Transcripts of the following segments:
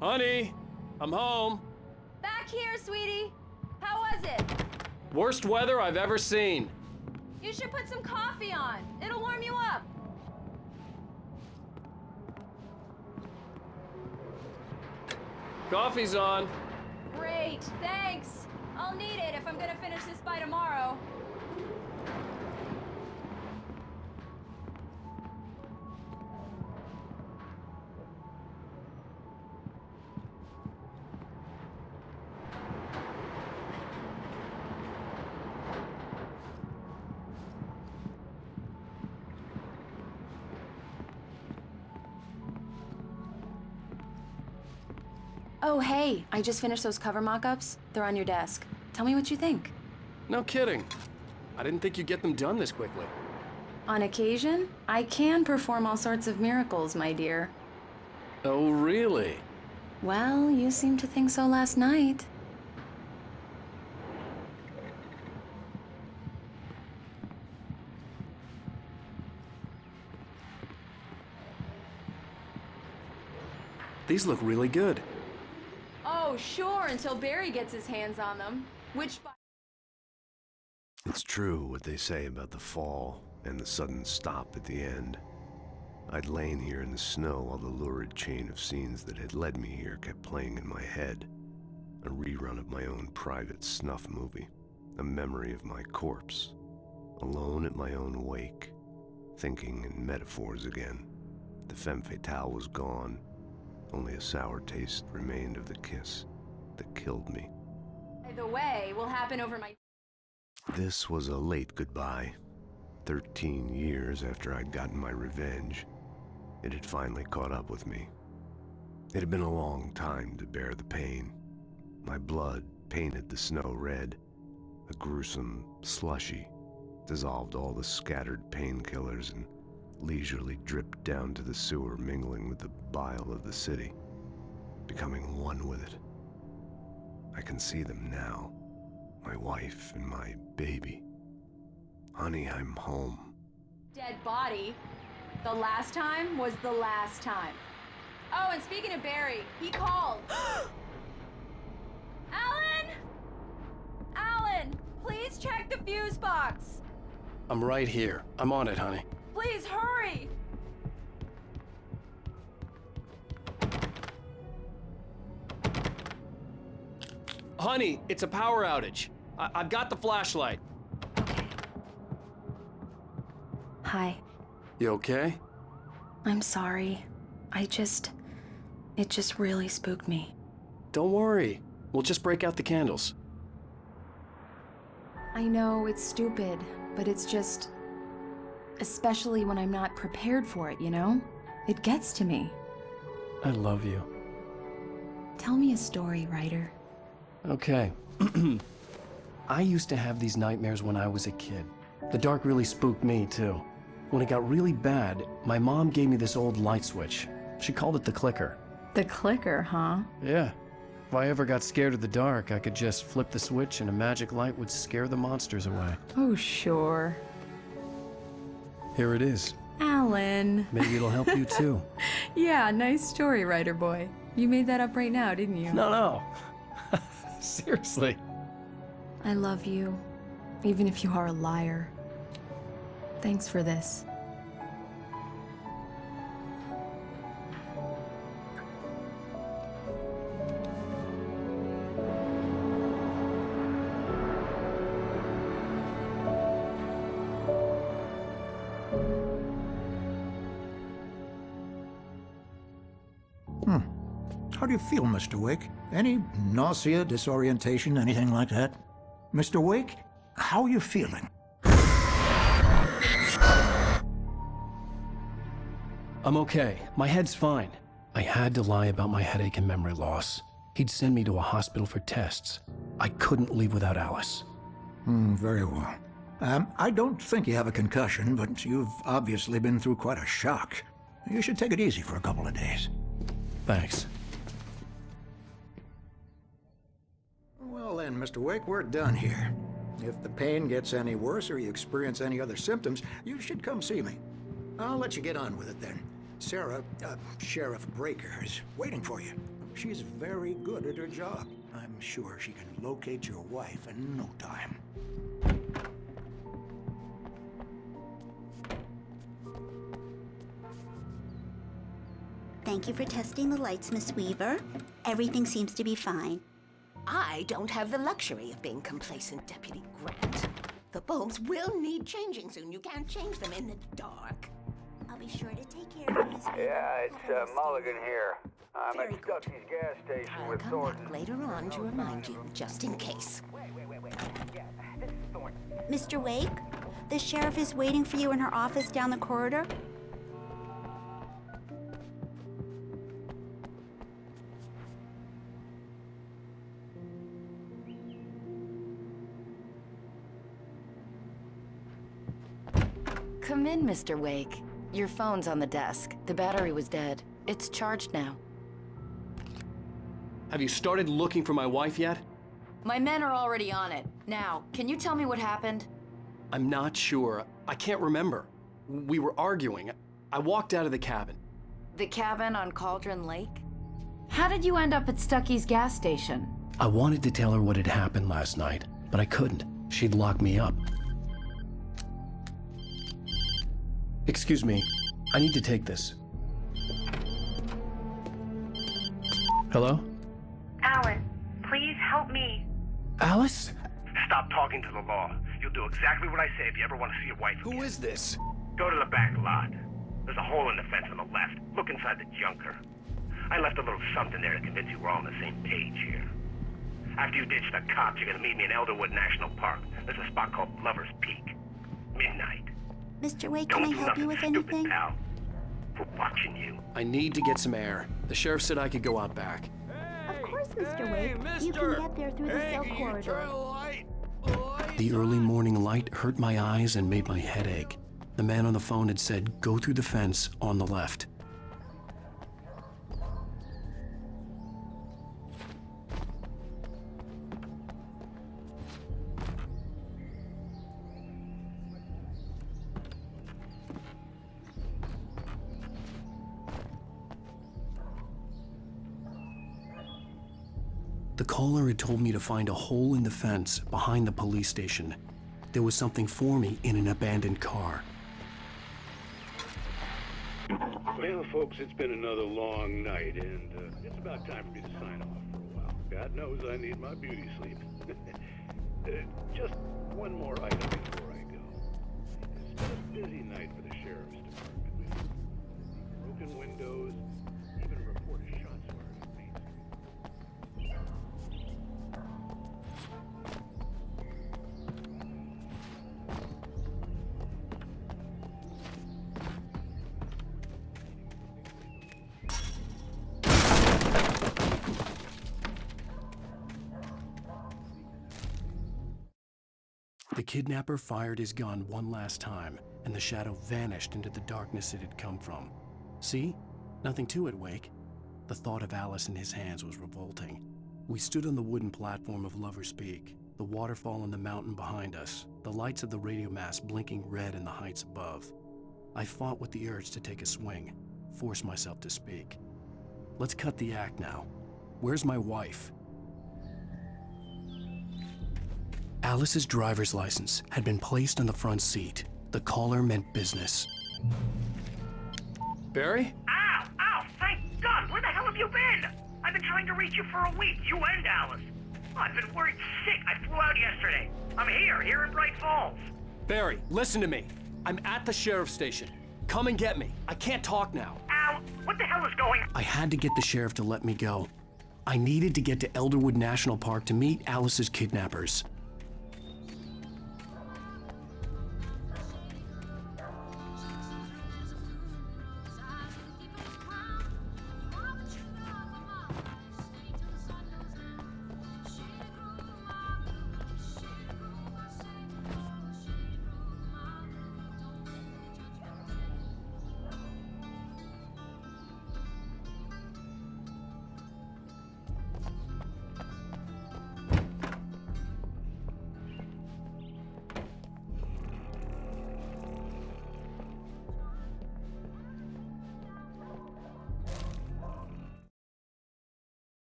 Honey, I'm home. Back here, sweetie. How was it? Worst weather I've ever seen. You should put some coffee on. It'll warm you up. Coffee's on. Great, thanks. I'll need it if I'm gonna finish this by tomorrow. Oh, hey, I just finished those cover mock-ups. They're on your desk. Tell me what you think. No kidding. I didn't think you'd get them done this quickly. On occasion, I can perform all sorts of miracles, my dear. Oh, really? Well, you seemed to think so last night. These look really good. Oh, sure, until Barry gets his hands on them. Which... It's true what they say about the fall and the sudden stop at the end. I'd lain here in the snow while the lurid chain of scenes that had led me here kept playing in my head. A rerun of my own private snuff movie. A memory of my corpse. Alone at my own wake. Thinking in metaphors again. The femme fatale was gone. Only a sour taste remained of the kiss that killed me. By the way, will happen over my... This was a late goodbye. 13 years after I'd gotten my revenge, it had finally caught up with me. It had been a long time to bear the pain. My blood painted the snow red. A gruesome slushy dissolved all the scattered painkillers and leisurely dripped down to the sewer, mingling with the bile of the city, becoming one with it. I can see them now, my wife and my baby. Honey, I'm home. Dead body. The last time was the last time. Oh, and speaking of Barry, he called. Alan! Alan, please check the fuse box. I'm right here. I'm on it, honey. Please hurry! Honey, it's a power outage. I've got the flashlight. Okay. Hi. You okay? I'm sorry. It just really spooked me. Don't worry. We'll just break out the candles. I know it's stupid, but it's just... Especially when I'm not prepared for it, you know? It gets to me. I love you. Tell me a story, writer. Okay. I used to have these nightmares when I was a kid. The dark really spooked me, too. When it got really bad, my mom gave me this old light switch. She called it the clicker. The clicker, huh? Yeah. If I ever got scared of the dark, I could just flip the switch and a magic light would scare the monsters away. Oh, sure. Here it is. Alan. Maybe it'll help you, too. Yeah, nice story, writer boy. You made that up right now, didn't you? No. Seriously. I love you, even if you are a liar. Thanks for this. How do you feel, Mr. Wake? Any nausea, disorientation, anything like that? Mr. Wake, how are you feeling? I'm okay. My head's fine. I had to lie about my headache and memory loss. He'd send me to a hospital for tests. I couldn't leave without Alice. Very well. I don't think you have a concussion, but you've obviously been through quite a shock. You should take it easy for a couple of days. Thanks. Well then, Mr. Wake, we're done here. If the pain gets any worse or you experience any other symptoms, you should come see me. I'll let you get on with it then. Sarah, Sheriff Breaker, is waiting for you. She's very good at her job. I'm sure she can locate your wife in no time. Thank you for testing the lights, Miss Weaver. Everything seems to be fine. I don't have the luxury of being complacent, Deputy Grant. The bulbs will need changing soon. You can't change them in the dark. I'll be sure to take care of you, Miss Weaver. Yeah, it's Mulligan here. I'm Very at good. Stucky's gas station I'll with come Thornton. back later on to remind you, just in case. Mr. Wake, the sheriff is waiting for you in her office down the corridor. Come in, Mr. Wake. Your phone's on the desk. The battery was dead. It's charged now. Have you started looking for my wife yet? My men are already on it. Now, can you tell me what happened? I'm not sure. I can't remember. We were arguing. I walked out of the cabin. The cabin on Cauldron Lake? How did you end up at Stucky's gas station? I wanted to tell her what had happened last night, but I couldn't. She'd lock me up. Excuse me. I need to take this. Hello? Alan, please help me. Alice? Stop talking to the law. You'll do exactly what I say if you ever want to see your wife again. Who is this? Go to the back lot. There's a hole in the fence on the left. Look inside the junker. I left a little something there to convince you we're all on the same page here. After you ditch the cops, you're gonna meet me in Elderwood National Park. There's a spot called Lover's Peak. Midnight. Mr. Wake, Don't can I do help you nothing with stupid, anything? pal. We're watching you. I need to get some air. The sheriff said I could go out back. Of course, Mr. Wake. You can get there through the cell corridor. The early morning light hurt my eyes and made my head ache. The man on the phone had said, go through the fence on the left. The caller had told me to find a hole in the fence behind the police station. There was something for me in an abandoned car. Well, folks, it's been another long night, and it's about time for me to sign off for a while. God knows I need my beauty sleep. Just one more item before I go. It's been a busy night for the sheriff's department. We've seen broken windows, even a report of shots fired on Main Street. The kidnapper fired his gun one last time, and the shadow vanished into the darkness it had come from. See? Nothing to it, Wake. The thought of Alice in his hands was revolting. We stood on the wooden platform of Lover's Peak, the waterfall on the mountain behind us, the lights of the radio mast blinking red in the heights above. I fought with the urge to take a swing, force myself to speak. Let's cut the act now. Where's my wife? Alice's driver's license had been placed on the front seat. The caller meant business. Barry? Ow! Ow! Thank God! Where the hell have you been? I've been trying to reach you for a week, you and Alice. I've been worried sick. I flew out yesterday. I'm here in Bright Falls. Barry, listen to me. I'm at the sheriff's station. Come and get me. I can't talk now. Ow! What the hell is going on? I had to get the sheriff to let me go. I needed to get to Elderwood National Park to meet Alice's kidnappers.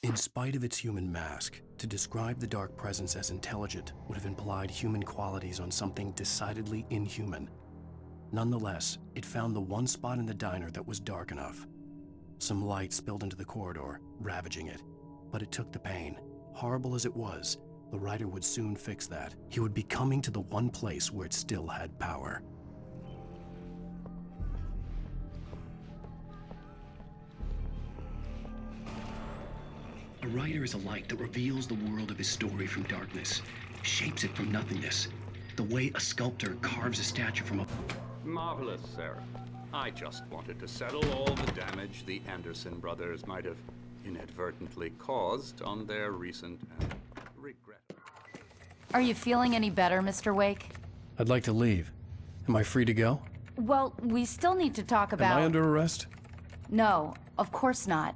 In spite of its human mask, to describe the dark presence as intelligent would have implied human qualities on something decidedly inhuman. Nonetheless, it found the one spot in the diner that was dark enough. Some light spilled into the corridor, ravaging it. But it took the pain. Horrible as it was, the writer would soon fix that. He would be coming to the one place where it still had power. A writer is a light that reveals the world of his story from darkness, shapes it from nothingness, the way a sculptor carves a statue from a... Marvelous, Sarah. I just wanted to settle all the damage the Anderson brothers might have inadvertently caused on their recent and regret. Are you feeling any better, Mr. Wake? I'd like to leave. Am I free to go? Well, we still need to talk about... Am I under arrest? No, of course not.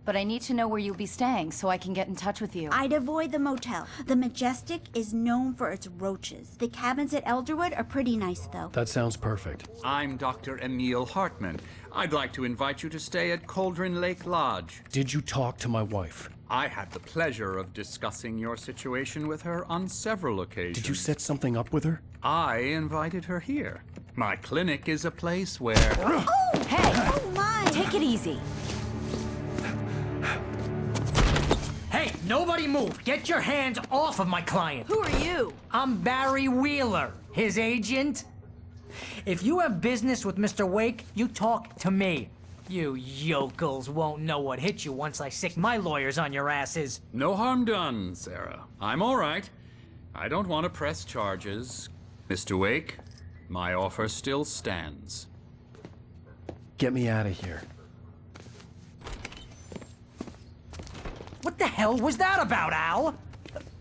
But I need to know where you'll be staying so I can get in touch with you. I'd avoid the motel. The Majestic is known for its roaches. The cabins at Elderwood are pretty nice, though. That sounds perfect. I'm Dr. Emil Hartman. I'd like to invite you to stay at Cauldron Lake Lodge. Did you talk to my wife? I had the pleasure of discussing your situation with her on several occasions. Did you set something up with her? I invited her here. My clinic is a place where... Oh! Hey! Oh, my! Take it easy. Hey, nobody move! Get your hands off of my client! Who are you? I'm Barry Wheeler, his agent. If you have business with Mr. Wake, you talk to me. You yokels won't know what hit you once I sick my lawyers on your asses. No harm done, Sarah. I'm all right. I don't want to press charges. Mr. Wake, my offer still stands. Get me out of here. What the hell was that about, Al?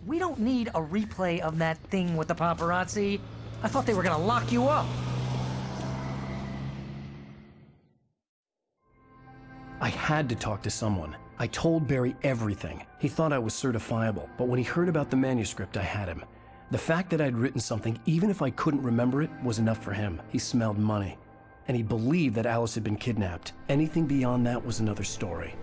We don't need a replay of that thing with the paparazzi. I thought they were gonna lock you up. I had to talk to someone. I told Barry everything. He thought I was certifiable, but when he heard about the manuscript, I had him. The fact that I'd written something, even if I couldn't remember it, was enough for him. He smelled money. And he believed that Alice had been kidnapped. Anything beyond that was another story.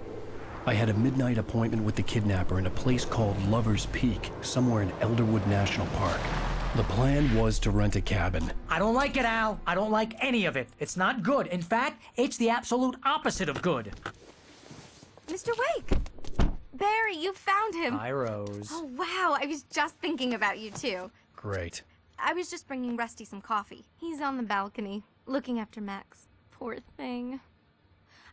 I had a midnight appointment with the kidnapper in a place called Lover's Peak, somewhere in Elderwood National Park. The plan was to rent a cabin. I don't like it, Al. I don't like any of it. It's not good. In fact, it's the absolute opposite of good. Mr. Wake! Barry, you found him! Hi, Rose. Oh, wow. I was just thinking about you, too. Great. I was just bringing Rusty some coffee. He's on the balcony, looking after Max. Poor thing.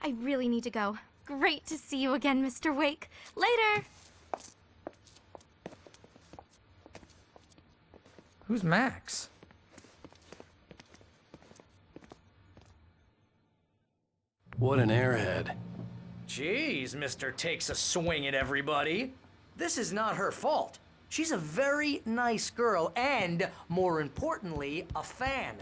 I really need to go. Great to see you again, Mr. Wake. Later! Who's Max? What an airhead. Jeez, Mr. Takes a swing at everybody. This is not her fault. She's a very nice girl and, more importantly, a fan.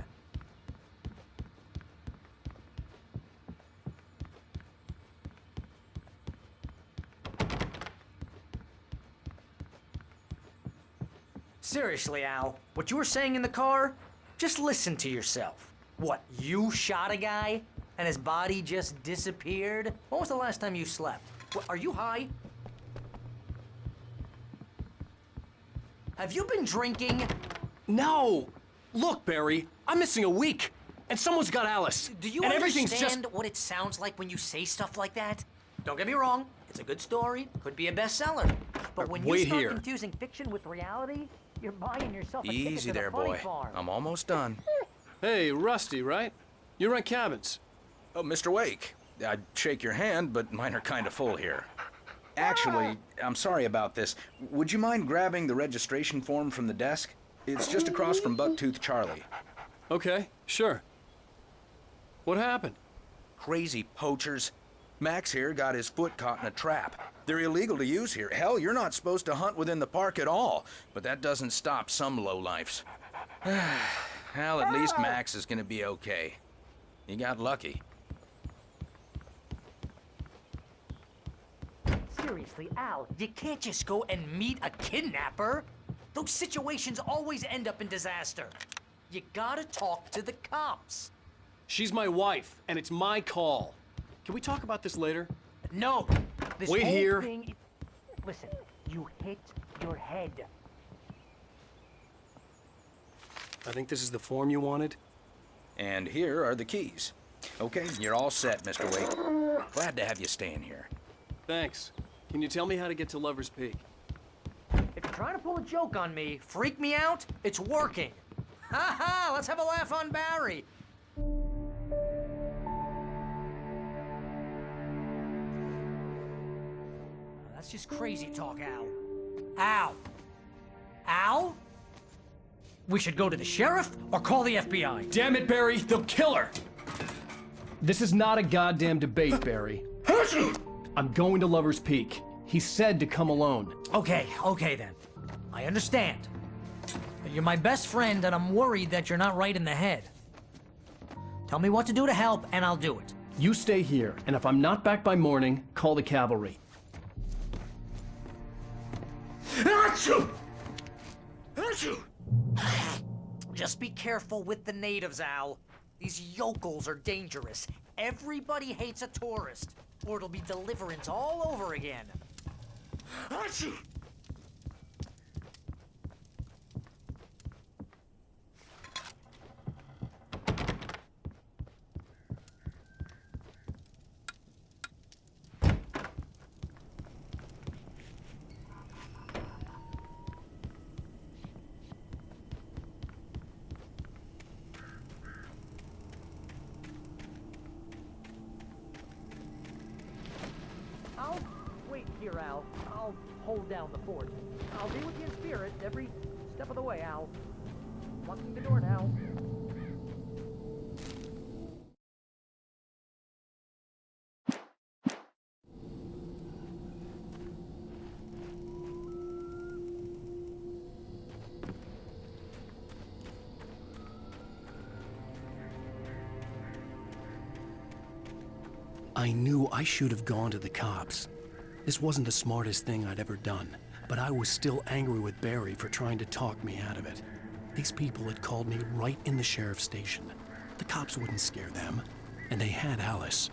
Seriously, Al, what you were saying in the car, just listen to yourself. What, you shot a guy and his body just disappeared? When was the last time you slept? What, are you high? Have you been drinking? No! Look, Barry, I'm missing a week, and someone's got Alice. Do you and understand what it sounds like when you say stuff like that? Don't get me wrong, it's a good story, could be a bestseller. But when you start confusing fiction with reality, you're buying yourself a ticket to the funny farm. I'm almost done. Hey, Rusty, right? You rent cabins. Oh, Mr. Wake. I'd shake your hand, but mine are kind of full here. Actually, I'm sorry about this. Would you mind grabbing the registration form from the desk? It's just across from Bucktooth Charlie. Okay, sure. What happened? Crazy poachers. Max here got his foot caught in a trap. They're illegal to use here. Hell, you're not supposed to hunt within the park at all. But that doesn't stop some lowlifes. Well, at least Max is gonna be okay. He got lucky. Seriously, Al, you can't just go and meet a kidnapper. Those situations always end up in disaster. You gotta talk to the cops. She's my wife, and it's my call. Can we talk about this later? No. This Wait whole here. thing... Listen, you hit your head. I think this is the form you wanted. And here are the keys. Okay, you're all set, Mr. Wake. Glad to have you staying here. Thanks. Can you tell me how to get to Lover's Peak? If you're trying to pull a joke on me, freak me out, it's working. Ha ha! Let's have a laugh on Barry. That's just crazy talk, Al. Al! Al? We should go to the sheriff or call the FBI. Damn it, Barry! They'll kill her! This is not a goddamn debate, Barry. I'm going to Lover's Peak. He said to come alone. Okay then. I understand. But you're my best friend, and I'm worried that you're not right in the head. Tell me what to do to help, and I'll do it. You stay here, and if I'm not back by morning, call the cavalry. Achoo! Achoo! Just be careful with the natives, Al. These yokels are dangerous. Everybody hates a tourist, or it'll be Deliverance all over again. Achoo! I'll wait here, Al. I'll hold down the fort. I'll be with you in spirit every step of the way, Al. Locking the door now. I knew I should have gone to the cops. This wasn't the smartest thing I'd ever done, but I was still angry with Barry for trying to talk me out of it. These people had called me right in the sheriff's station. The cops wouldn't scare them, and they had Alice.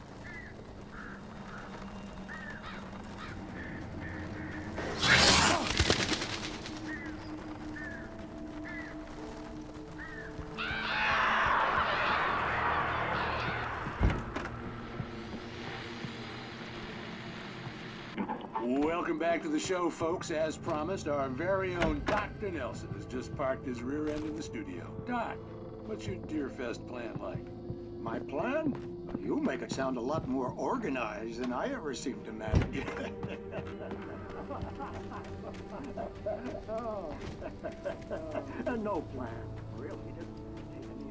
Welcome back to the show, folks. As promised, our very own Dr. Nelson has just parked his rear end in the studio. Doc, what's your Deerfest plan like? My plan? You make it sound a lot more organized than I ever seem to manage. Oh. No plan, really. Just taking the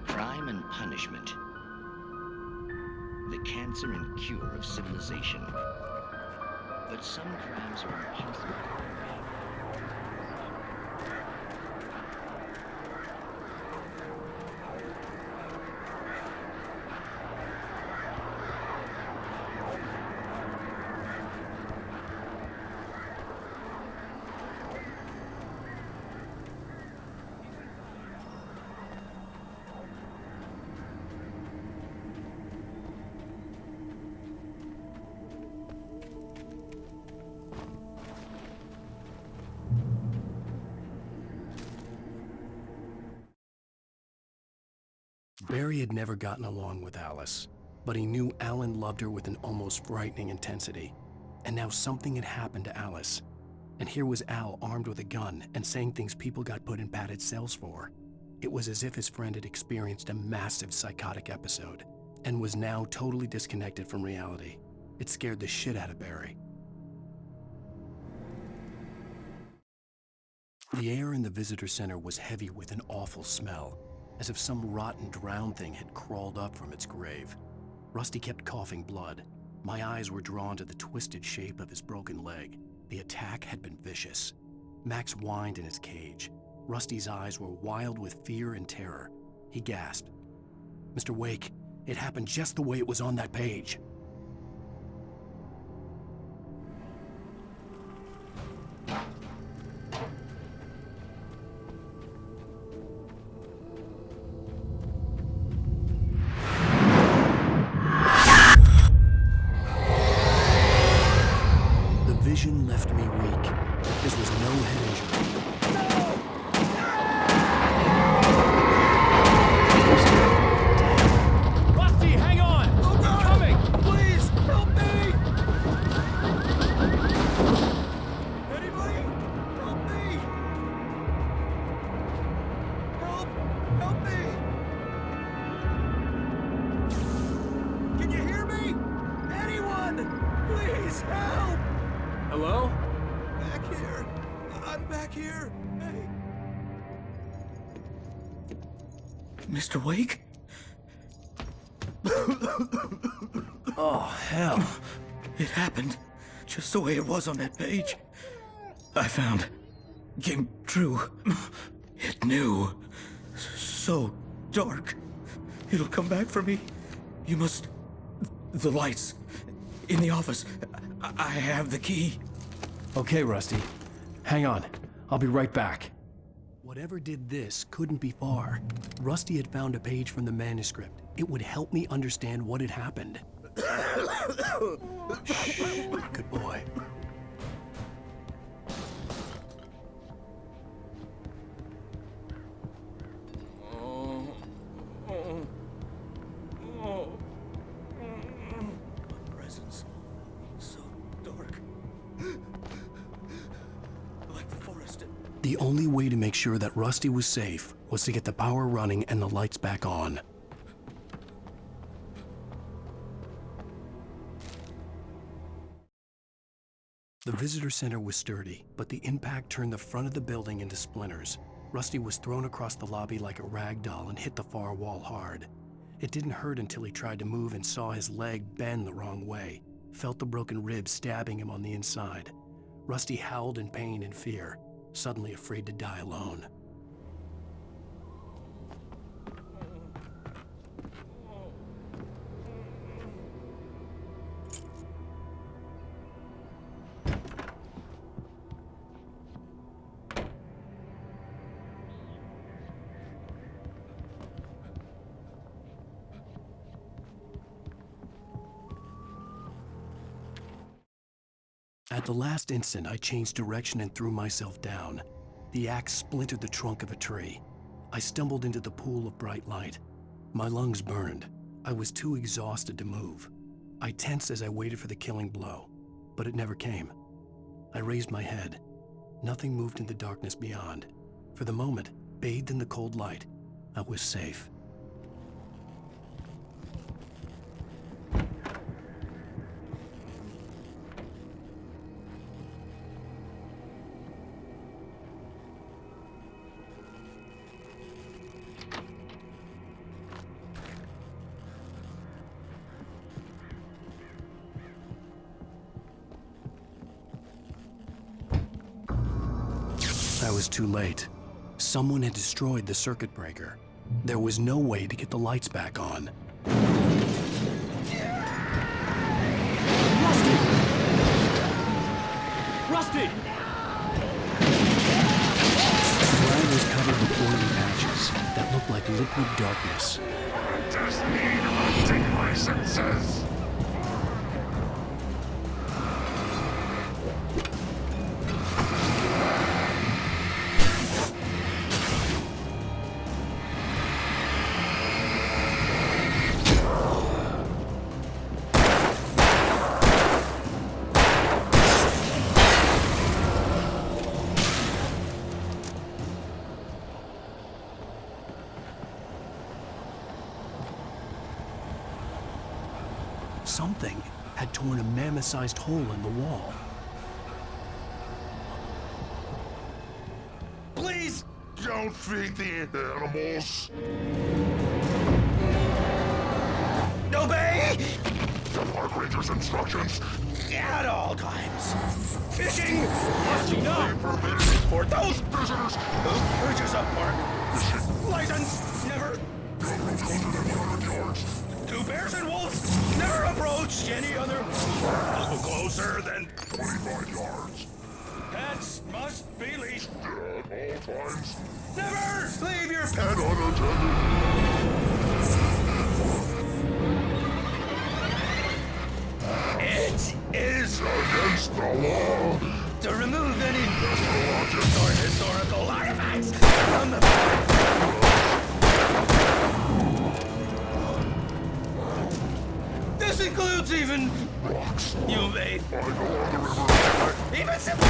Crime and punishment. The cancer and cure of civilization. But some crimes are impossible. Barry had never gotten along with Alice, but he knew Alan loved her with an almost frightening intensity. And now something had happened to Alice. And here was Al armed with a gun and saying things people got put in padded cells for. It was as if his friend had experienced a massive psychotic episode and was now totally disconnected from reality. It scared the shit out of Barry. The air in the visitor center was heavy with an awful smell, as if some rotten drowned thing had crawled up from its grave. Rusty kept coughing blood. My eyes were drawn to the twisted shape of his broken leg. The attack had been vicious. Max whined in his cage. Rusty's eyes were wild with fear and terror. He gasped. "Mr. Wake, it happened just the way it was on that page." The vision left me weak. This was no head injury. Rusty, hang on! I'm coming! Please, help me! Anybody? Help me! Help me! Can you hear me? Anyone? Please, help! Hello? Back here. I'm back here. Hey. Mr. Wake? Oh, hell. It happened just the way it was on that page. I found. Came true. It knew. So dark. It'll come back for me. You must... The lights. In the office. I have the key. Okay, Rusty. Hang on. I'll be right back. Whatever did this couldn't be far. Rusty had found a page from the manuscript. It would help me understand what had happened. Shh. Good boy. Presence. So dark. Like the forest. The only way to make sure that Rusty was safe was to get the power running and the lights back on. The visitor center was sturdy, but the impact turned the front of the building into splinters. Rusty was thrown across the lobby like a rag doll and hit the far wall hard. It didn't hurt until he tried to move and saw his leg bend the wrong way, felt the broken ribs stabbing him on the inside. Rusty howled in pain and fear, suddenly afraid to die alone. At the last instant, I changed direction and threw myself down. The axe splintered the trunk of a tree. I stumbled into the pool of bright light. My lungs burned. I was too exhausted to move. I tensed as I waited for the killing blow, but it never came. I raised my head. Nothing moved in the darkness beyond. For the moment, bathed in the cold light, I was safe. I was too late. Someone had destroyed the circuit breaker. There was no way to get the lights back on. Rusty! Rusty! The ground was covered with oily patches that looked like liquid darkness. I just need hunting licenses. Something had torn a mammoth-sized hole in the wall. don't feed the animals. Obey! The park ranger's instructions. At all times. Fishing must be permitted for those visitors who purchase a park license. Never. yards. 2 bears and wolves never approach any other closer than 25 yards. pets must be leashed. At all times. Never leave your And unattended. It is against the law to remove any or historical artifacts from the park. This includes even rocks you made. I go on the river. Even simple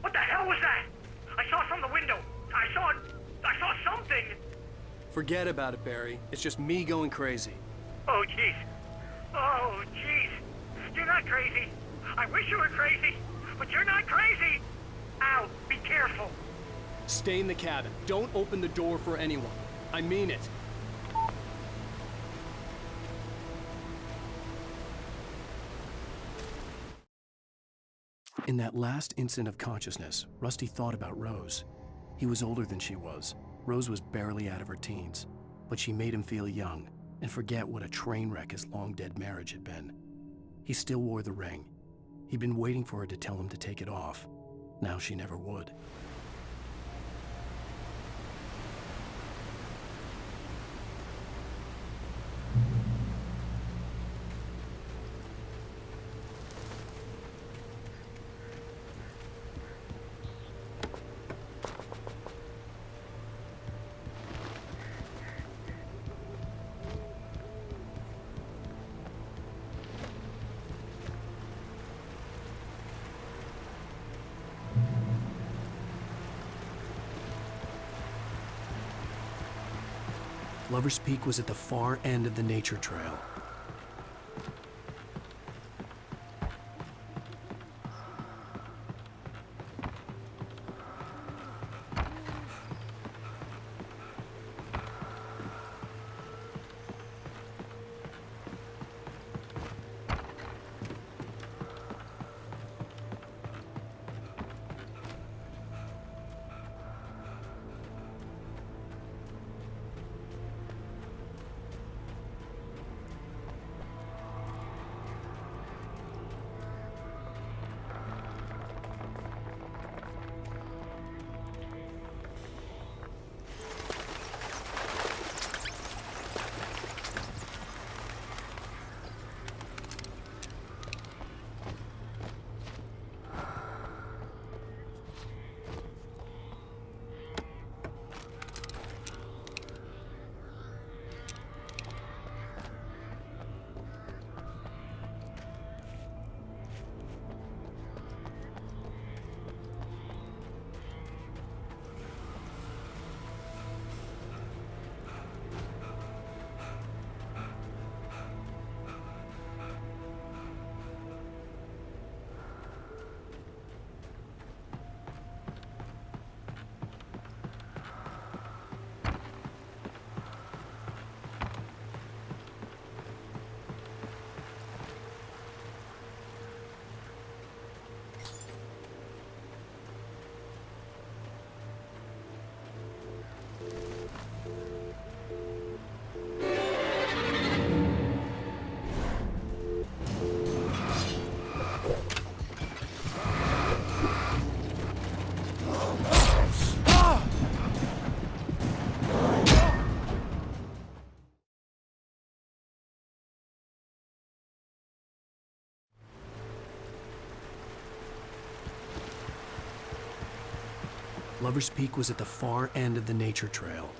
What the hell was that? I saw from the window. I saw something. Forget about it, Barry. It's just me going crazy. Oh, jeez. Oh, jeez. You're not crazy. I wish you were crazy, but you're not crazy. Ow, be careful. Stay in the cabin. Don't open the door for anyone. I mean it. In that last instant of consciousness, Rusty thought about Rose. He was older than she was. Rose was barely out of her teens, but she made him feel young and forget what a train wreck his long-dead marriage had been. He still wore the ring. He'd been waiting for her to tell him to take it off. Now she never would. Lover's Peak was at the far end of the nature trail. Lover's Peak was at the far end of the nature trail.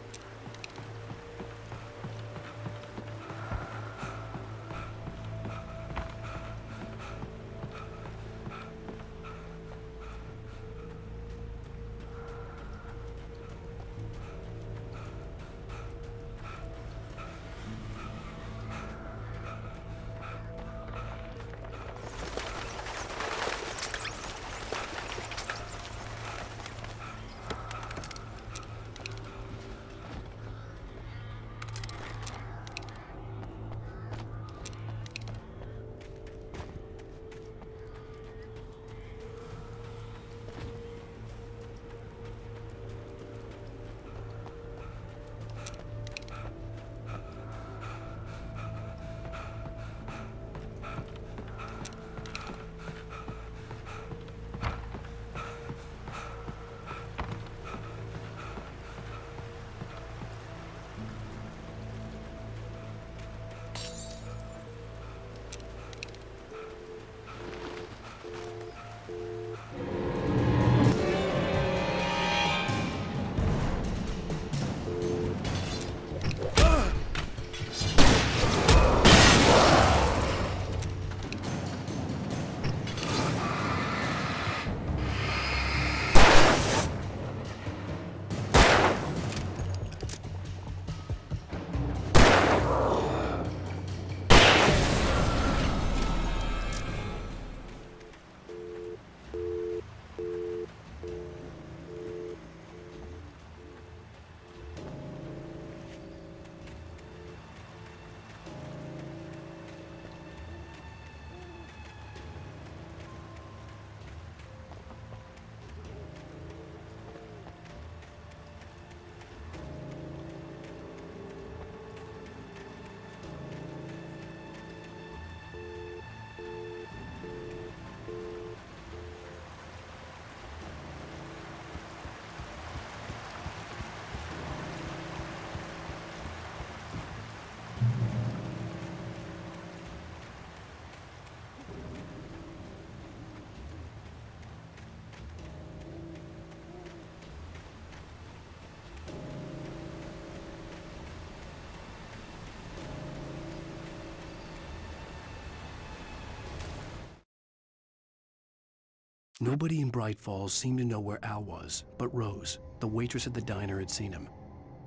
Nobody in Bright Falls seemed to know where Al was, but Rose, the waitress at the diner, had seen him.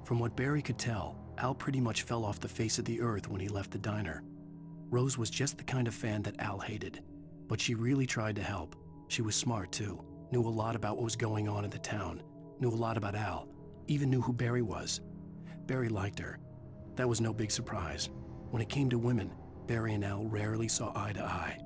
From what Barry could tell, Al pretty much fell off the face of the earth when he left the diner. Rose was just the kind of fan that Al hated, but she really tried to help. She was smart too, knew a lot about what was going on in the town, knew a lot about Al, even knew who Barry was. Barry liked her. That was no big surprise. When it came to women, Barry and Al rarely saw eye to eye.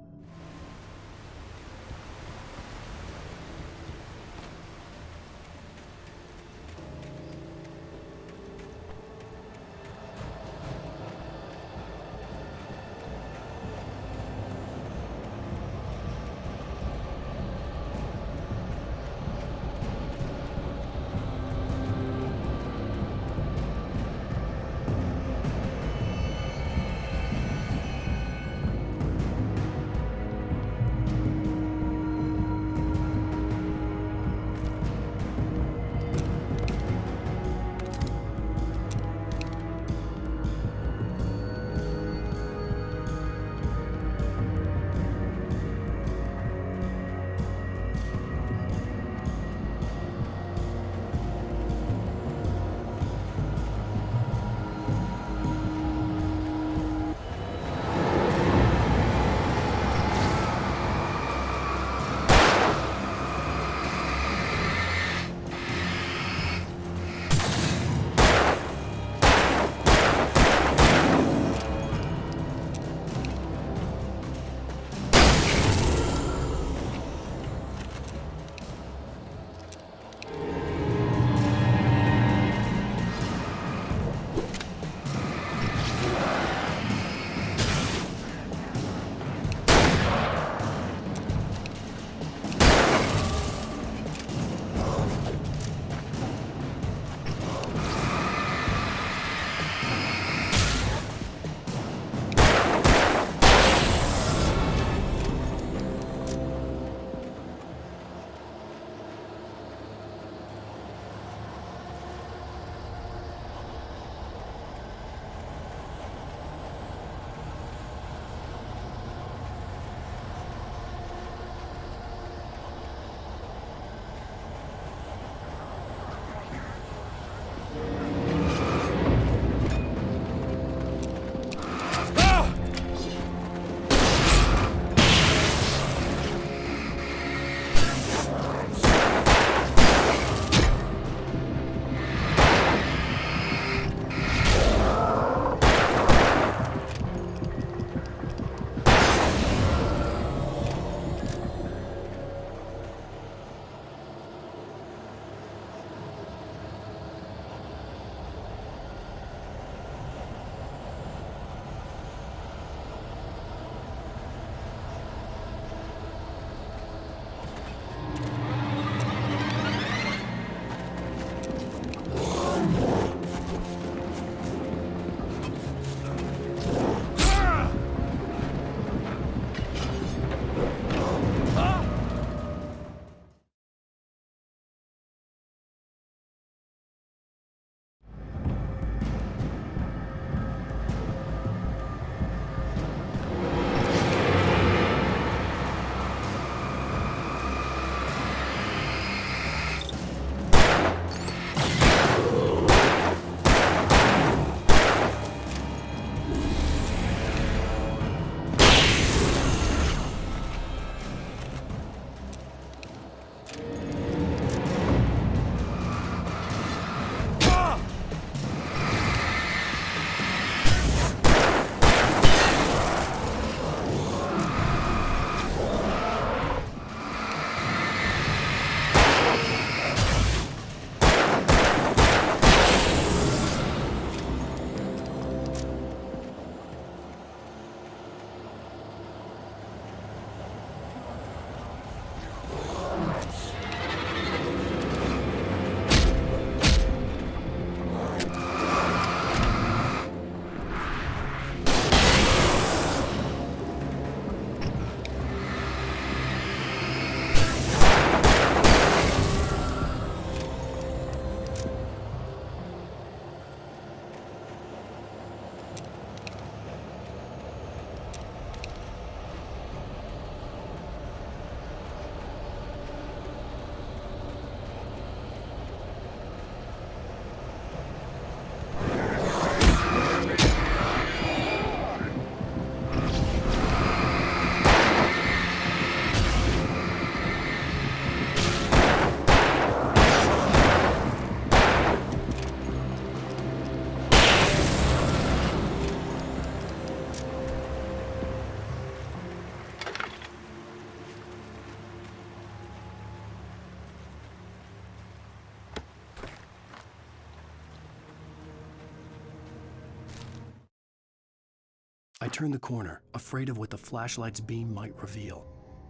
I turned the corner, afraid of what the flashlight's beam might reveal.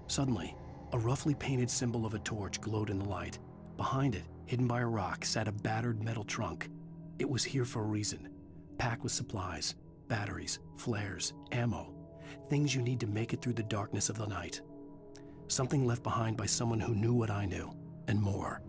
Suddenly, a roughly painted symbol of a torch glowed in the light. Behind it, hidden by a rock, sat a battered metal trunk. It was here for a reason, packed with supplies, batteries, flares, ammo, things you need to make it through the darkness of the night. Something left behind by someone who knew what I knew, and more.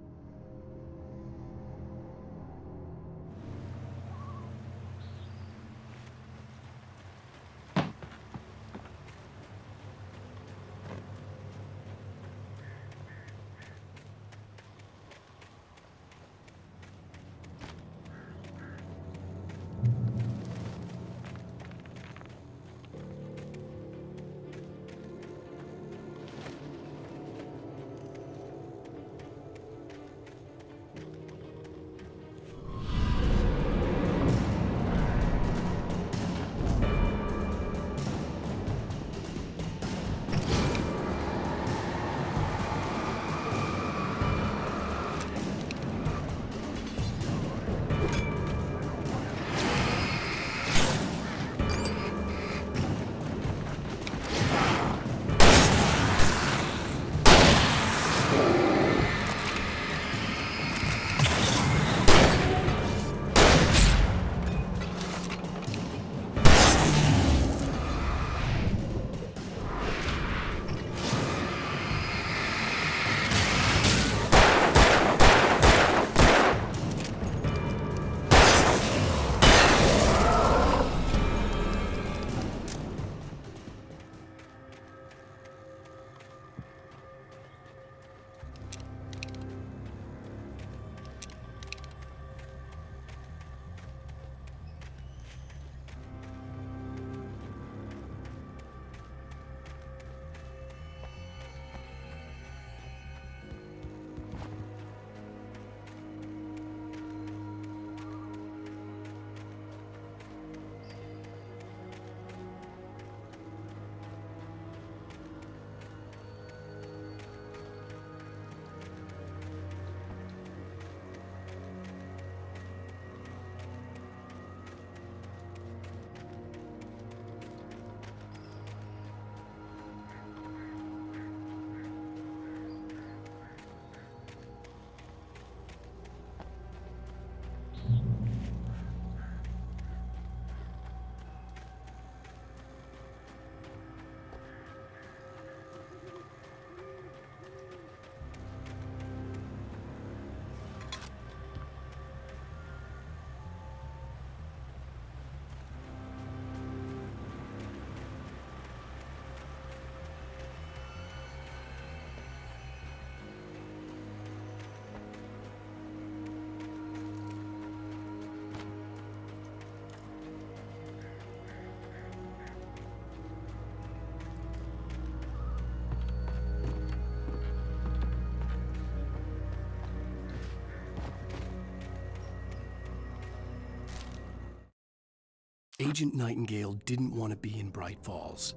Agent Nightingale didn't want to be in Bright Falls.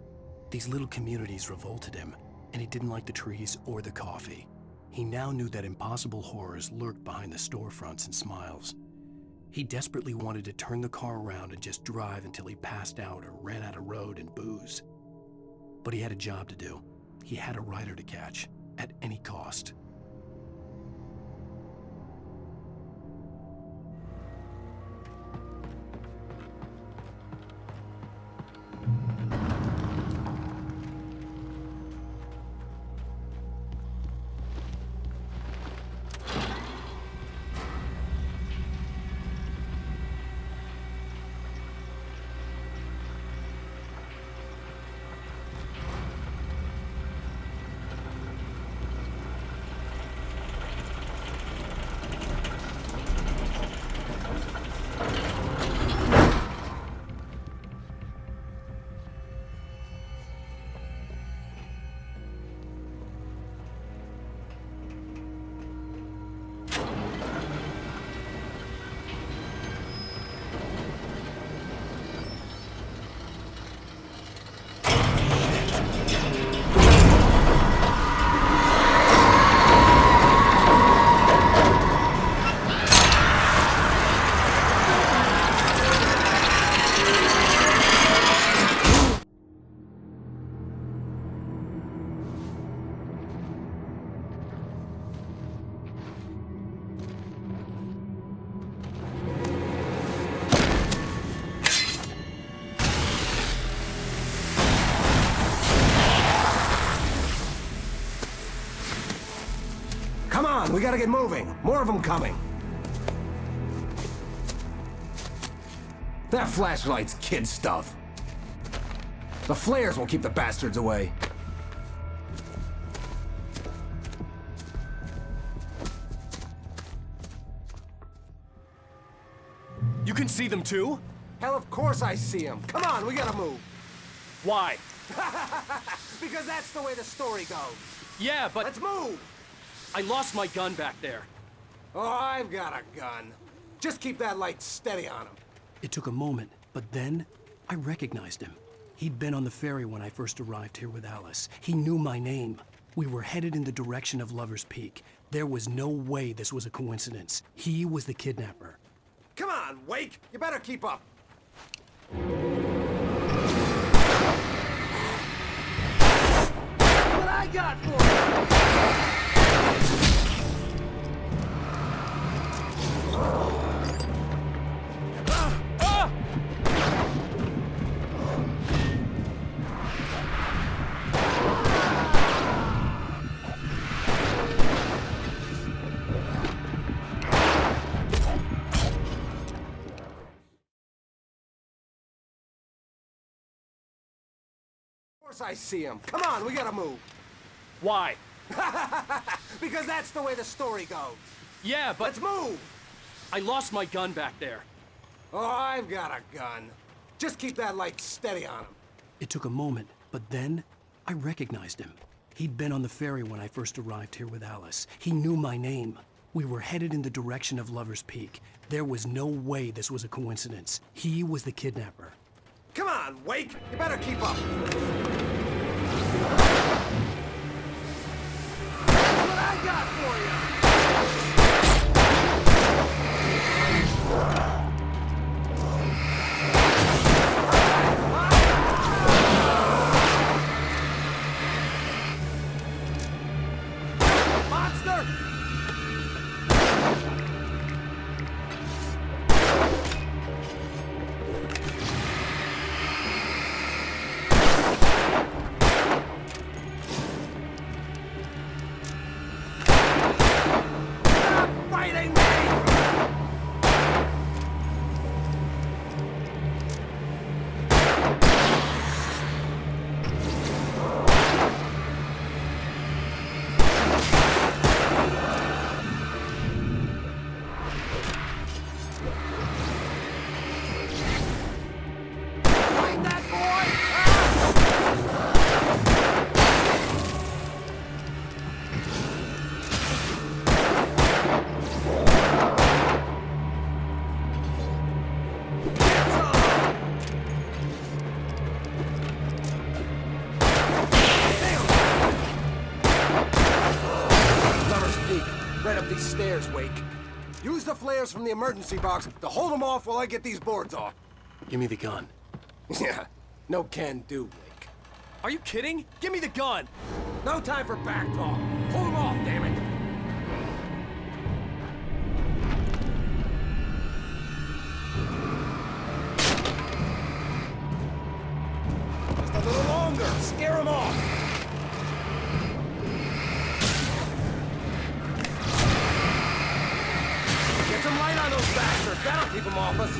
These little communities revolted him, and he didn't like the trees or the coffee. He now knew that impossible horrors lurked behind the storefronts and smiles. He desperately wanted to turn the car around and just drive until he passed out or ran out of road and booze. But he had a job to do. He had a rider to catch, at any cost. on, we gotta get moving. More of them coming. That flashlight's kid stuff. The flares will keep the bastards away. You can see them too? Hell, of course I see them. Come on, we gotta move. Why? Because that's the way the story goes. Yeah, but... Let's move! I lost my gun back there. Oh, I've got a gun. Just keep that light steady on him. It took a moment, but then I recognized him. He'd been on the ferry when I first arrived here with Alice. He knew my name. We were headed in the direction of Lover's Peak. There was no way this was a coincidence. He was the kidnapper. Come on, Wake! You better keep up. What I got for you! Of course I see him. Come on, we gotta move. Why? Because that's the way the story goes. Yeah, but... Let's move! I lost my gun back there. Oh, I've got a gun. Just keep that light steady on him. It took a moment, but then I recognized him. He'd been on the ferry when I first arrived here with Alice. He knew my name. We were headed in the direction of Lover's Peak. There was no way this was a coincidence. He was the kidnapper. Come on, Wake! You better keep up. What I got for you! Monster! Right up these stairs, Wake. Use the flares from the emergency box to hold them off while I get these boards off. Give me the gun. Yeah, no can do, Wake. Are you kidding? Give me the gun! No time for back talk. Hold them off, damn it! Just a little longer. Scare them off. Get some light on those bastards. That'll keep them off us.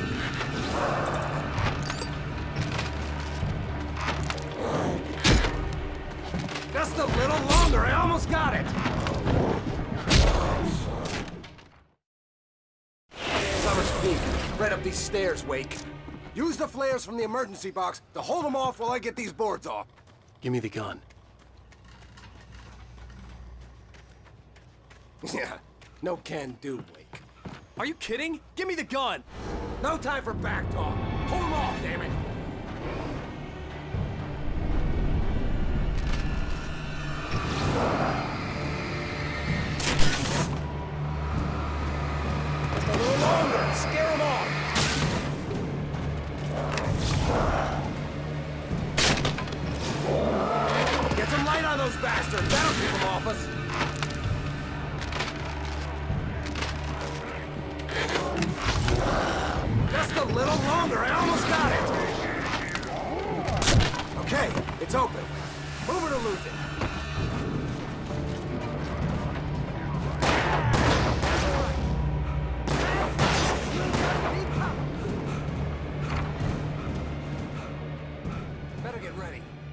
Just a little longer. I almost got it. Summer's Peak. Right up these stairs, Wake. Use the flares from the emergency box to hold them off while I get these boards off. Give me the gun. Yeah, no can do, Wake. Are you kidding? Give me the gun! No time for back talk. Hold them off, damn it! Just a little longer. Scare them off. Get some light on those bastards. That'll keep them off us. Just a little longer. I almost got it. Okay, it's open. Move it or lose it.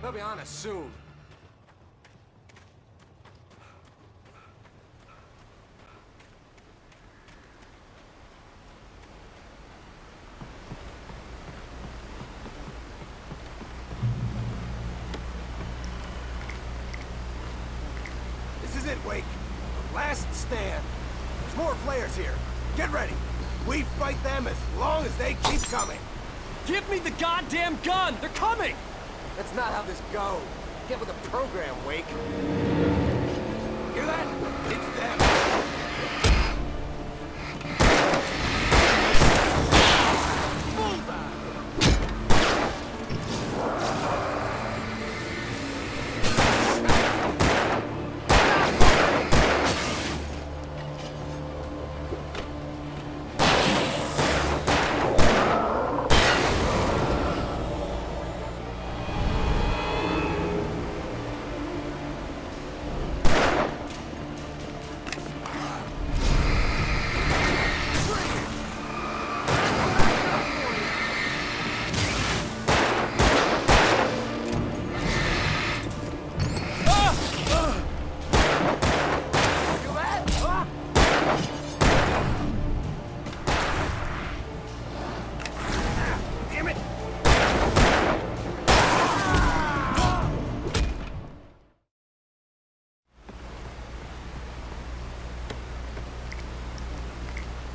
They'll be on us soon. This is it, Wake. The last stand. There's more flares here. Get ready. We fight them as long as they keep coming. Give me the goddamn gun! They're coming! That's not how this goes. Get with the program, Wake. Hear that? It's them.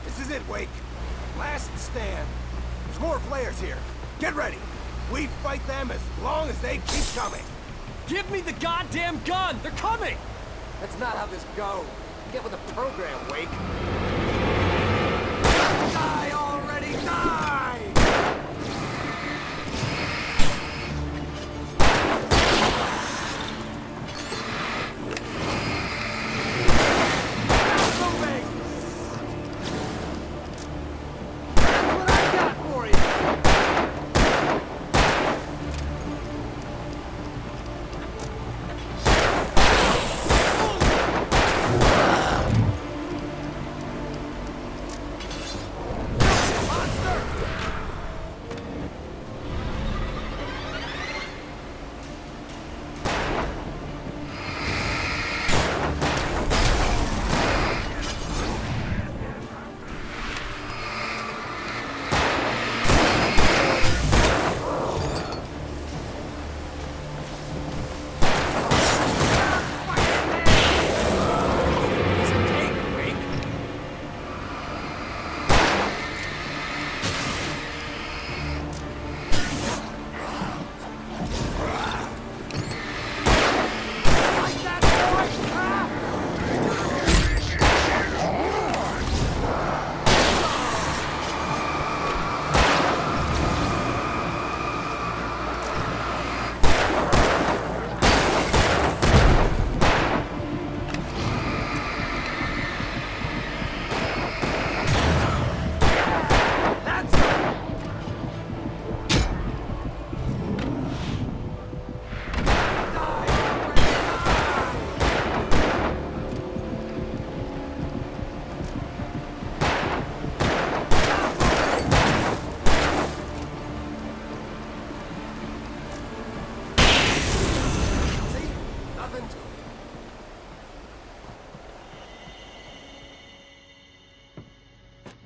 This is it, Wake. Last stand. There's more flares here. Get ready. We fight them as long as they keep coming. Give me the goddamn gun! They're coming! That's not how this goes. Get with the program, Wake. Die already! Die!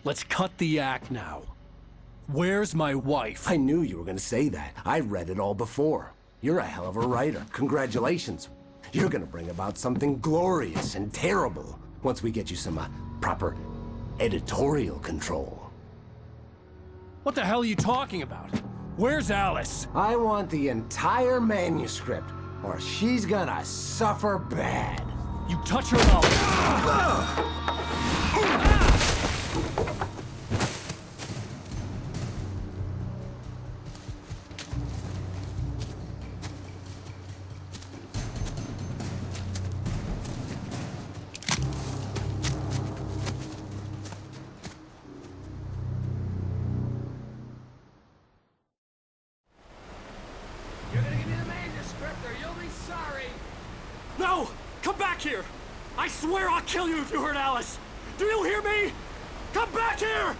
Let's cut the act now. Where's my wife? I knew you were gonna say that. I read it all before. You're a hell of a writer. Congratulations. You're gonna bring about something glorious and terrible once we get you some proper editorial control. What the hell are you talking about? Where's Alice? I want the entire manuscript, or she's gonna suffer bad. You touch her mouth. No! Come back here! I swear I'll kill you if you hurt Alice! Do you hear me? Come back here!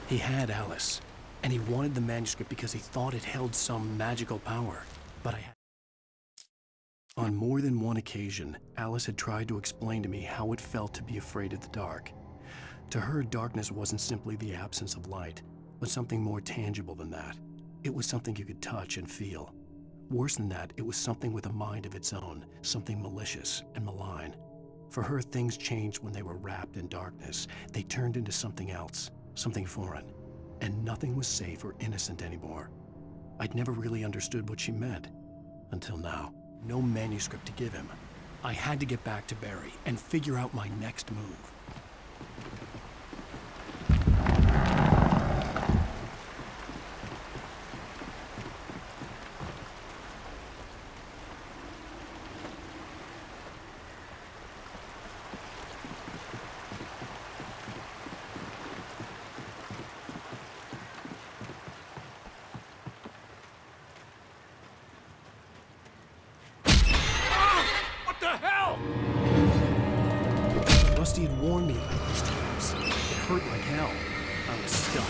He had Alice, And he wanted the manuscript because he thought it held some magical power. But on more than one occasion, Alice had tried to explain to me how it felt to be afraid of the dark. To her, darkness wasn't simply the absence of light, but something more tangible than that. It was something you could touch and feel. Worse than that, it was something with a mind of its own, something malicious and malign. For her, things changed when they were wrapped in darkness. They turned into something else, something foreign. And nothing was safe or innocent anymore. I'd never really understood what she meant. Until now. No manuscript to give him. I had to get back to Barry and figure out my next move. Rusty had warned me about these traps. It hurt like hell. I was stuck.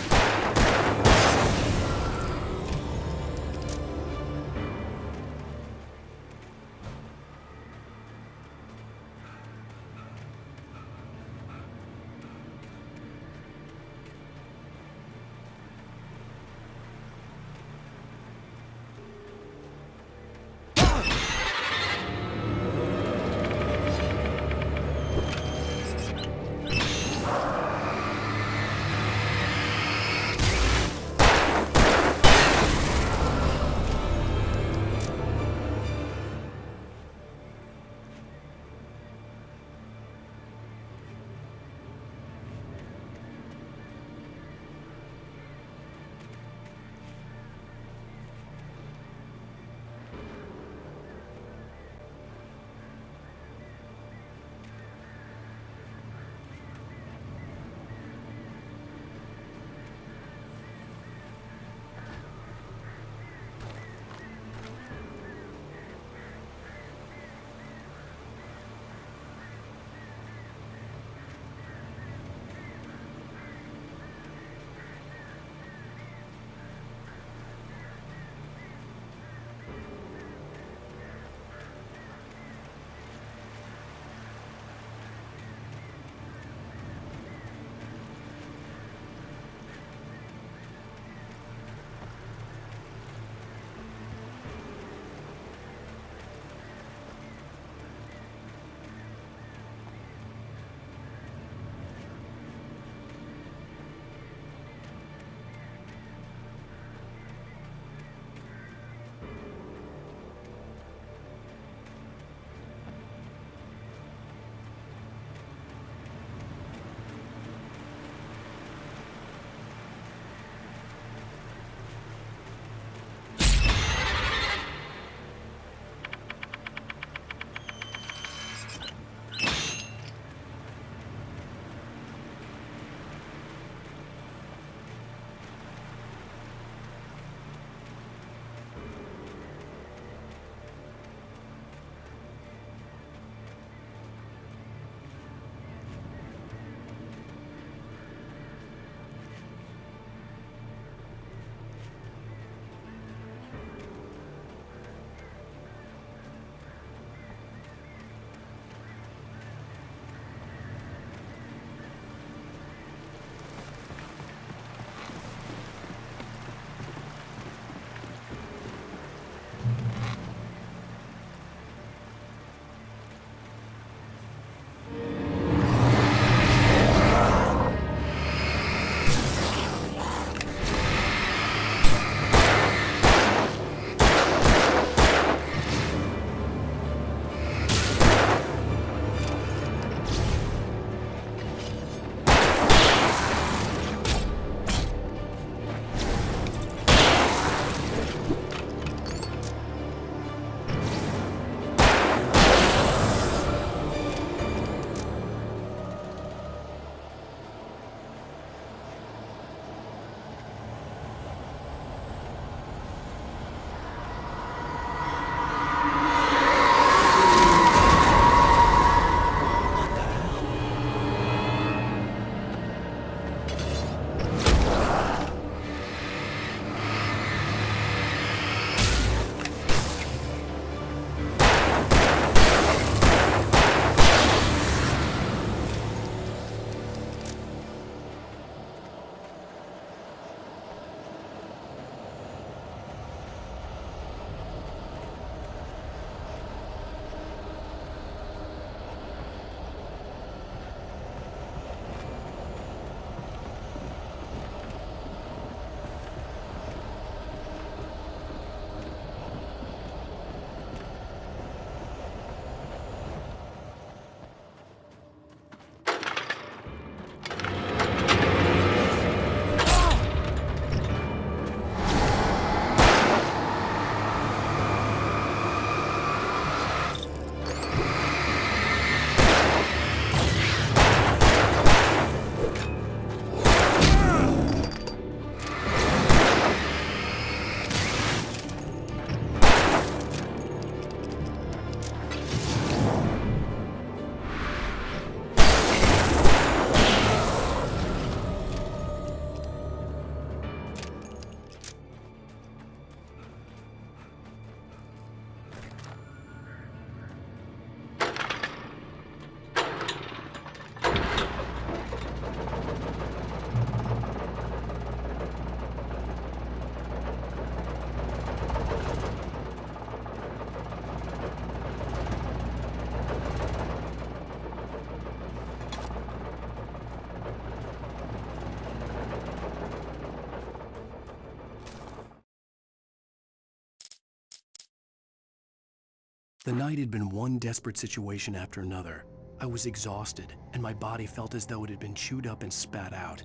The night had been one desperate situation after another. I was exhausted, and my body felt as though it had been chewed up and spat out.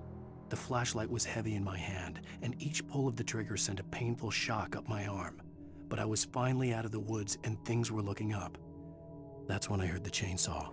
The flashlight was heavy in my hand, and each pull of the trigger sent a painful shock up my arm. But I was finally out of the woods, and things were looking up. That's when I heard the chainsaw.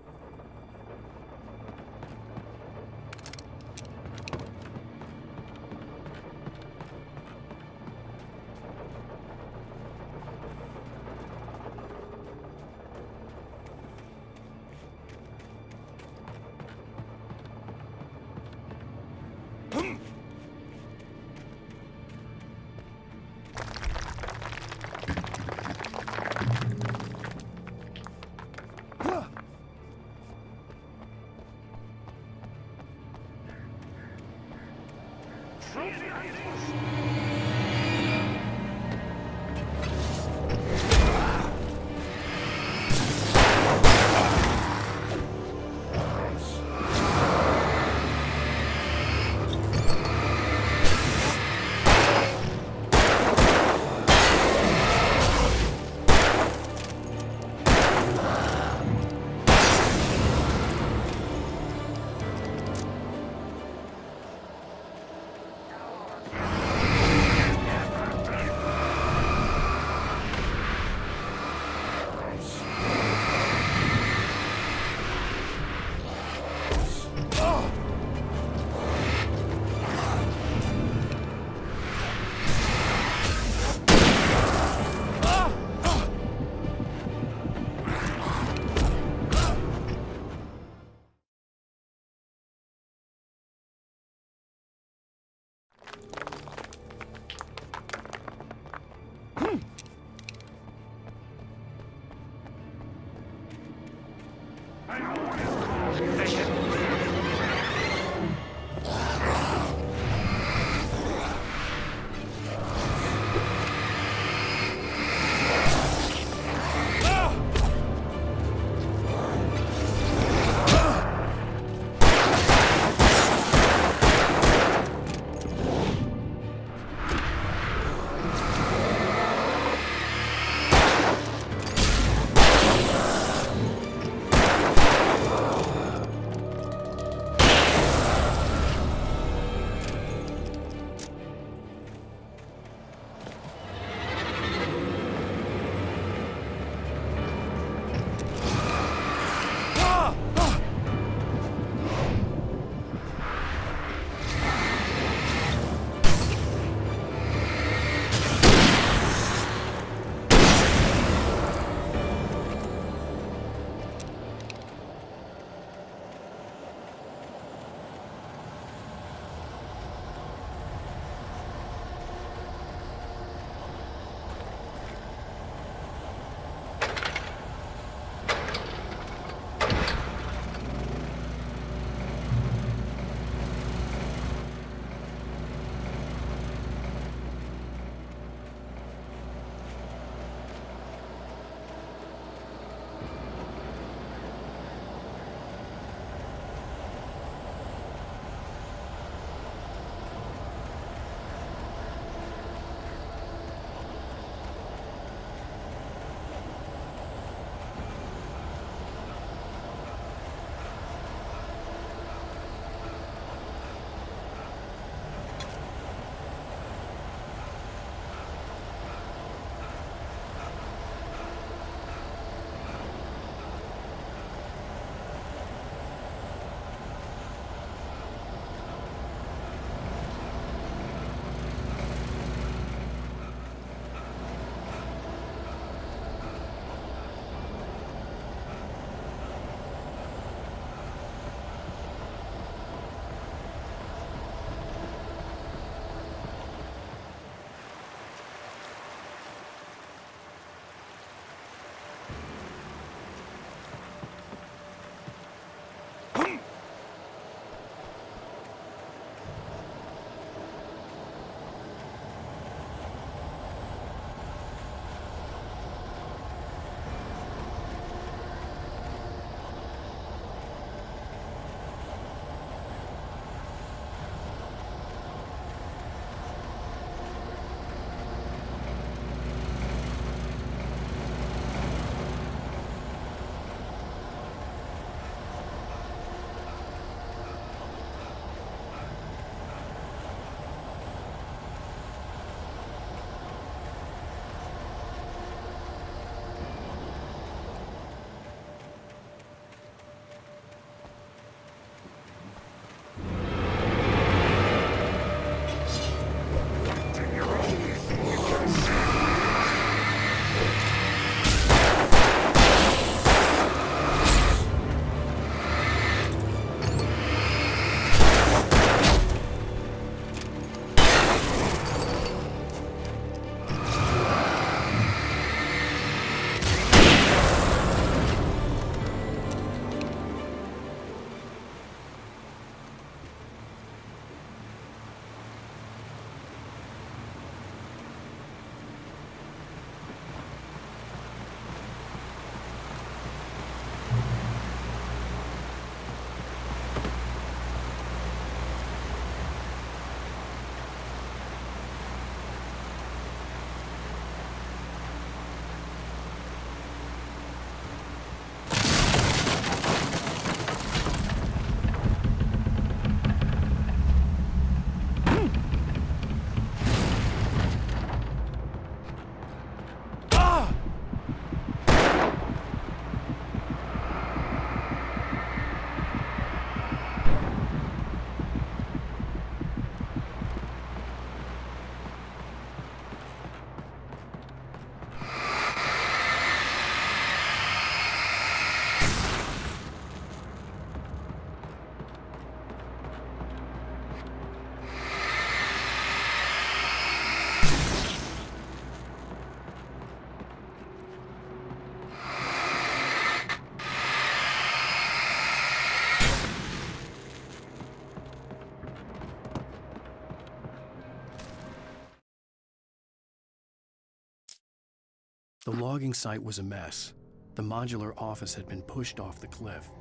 The logging site was a mess. The modular office had been pushed off the cliff.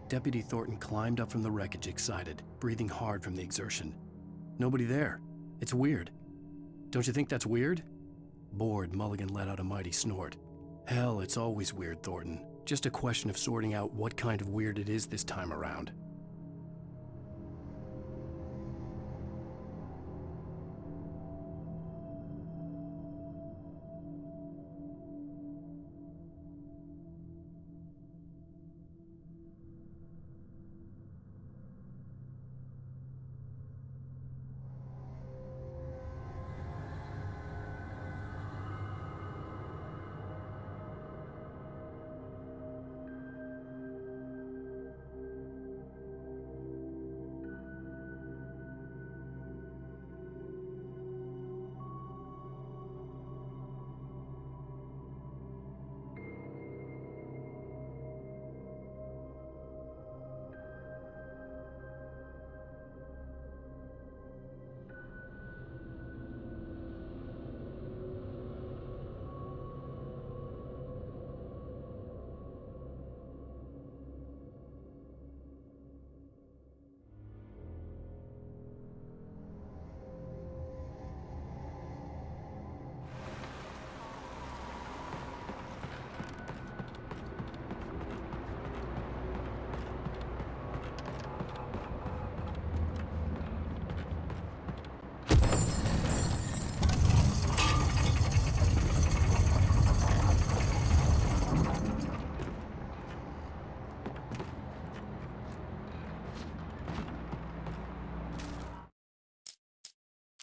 Deputy Thornton climbed up from the wreckage excited, breathing hard from the exertion. Nobody there. It's weird. Don't you think that's weird? Bored, Mulligan let out a mighty snort. Hell, it's always weird, Thornton. Just a question of sorting out what kind of weird it is this time around.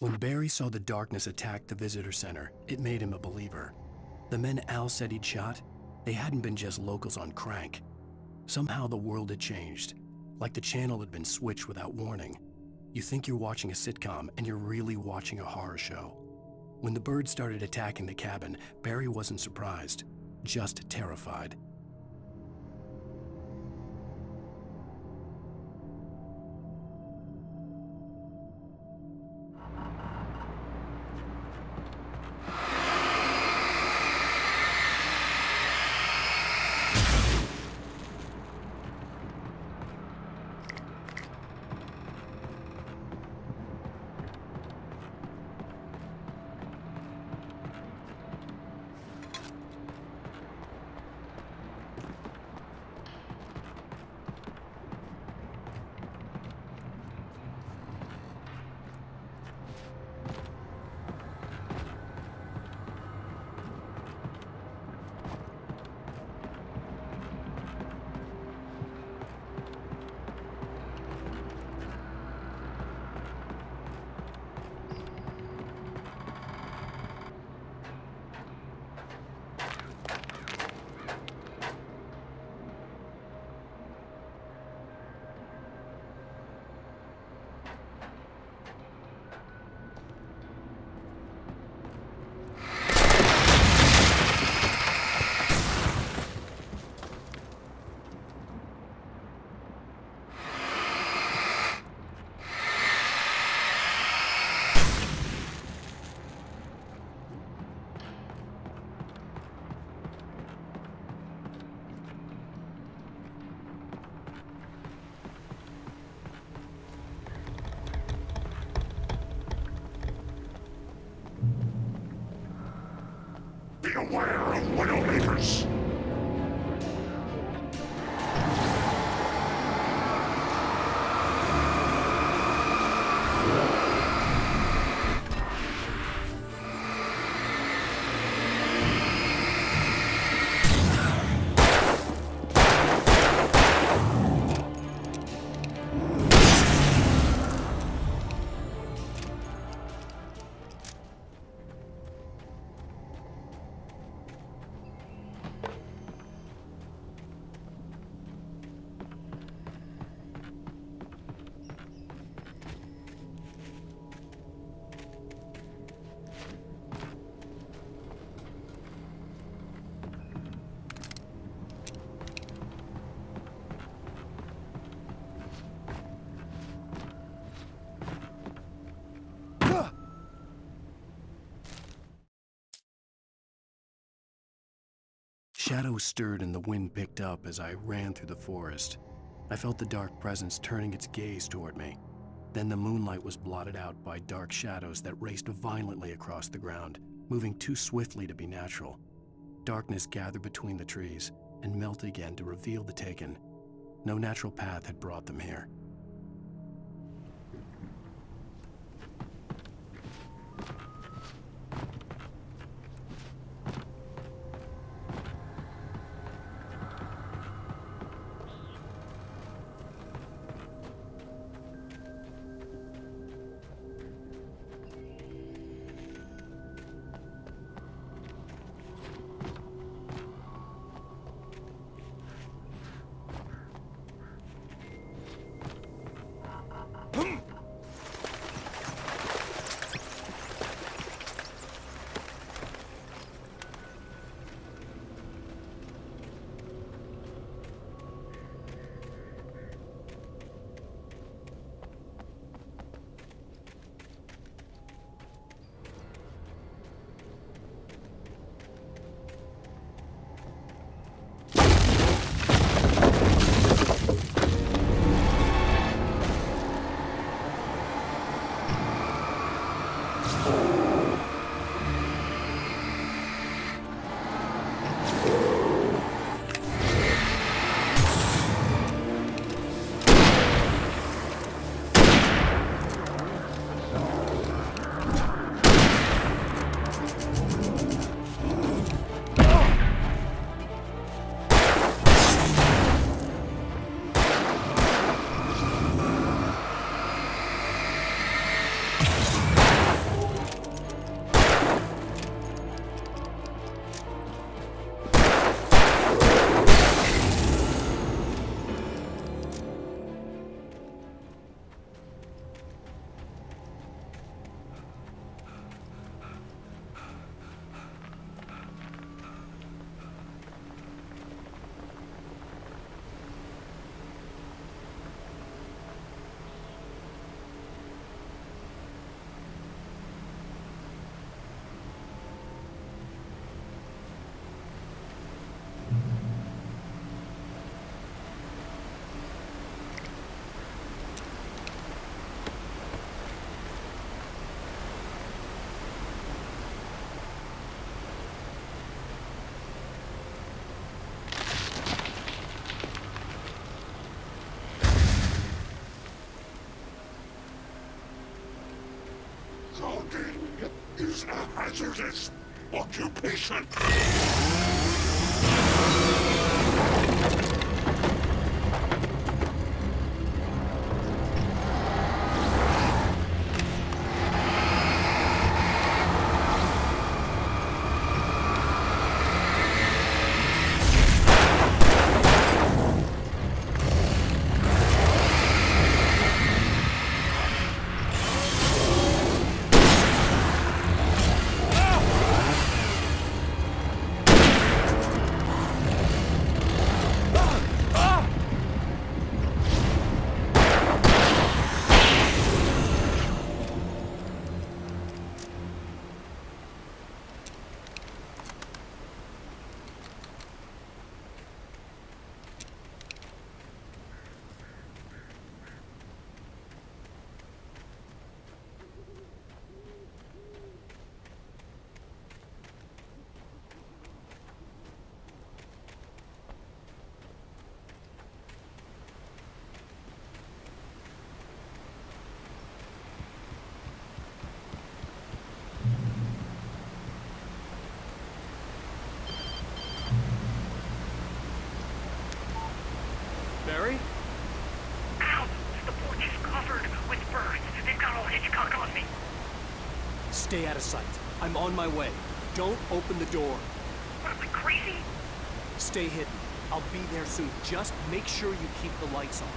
When Barry saw the darkness attack the visitor center, it made him a believer. The men Al said he'd shot, they hadn't been just locals on crank. Somehow the world had changed, like the channel had been switched without warning. You think you're watching a sitcom, and you're really watching a horror show. When the birds started attacking the cabin, Barry wasn't surprised, just terrified. Beware of Widowmakers! Shadows stirred and the wind picked up as I ran through the forest. I felt the dark presence turning its gaze toward me. Then the moonlight was blotted out by dark shadows that raced violently across the ground, moving too swiftly to be natural. Darkness gathered between the trees and melted again to reveal the Taken. No natural path had brought them here. Talking is a hazardous occupation. Barry? Ow! The porch is covered with birds. They've got old Hitchcock on me. Stay out of sight. I'm on my way. Don't open the door. What, am I crazy? Stay hidden. I'll be there soon. Just make sure you keep the lights on.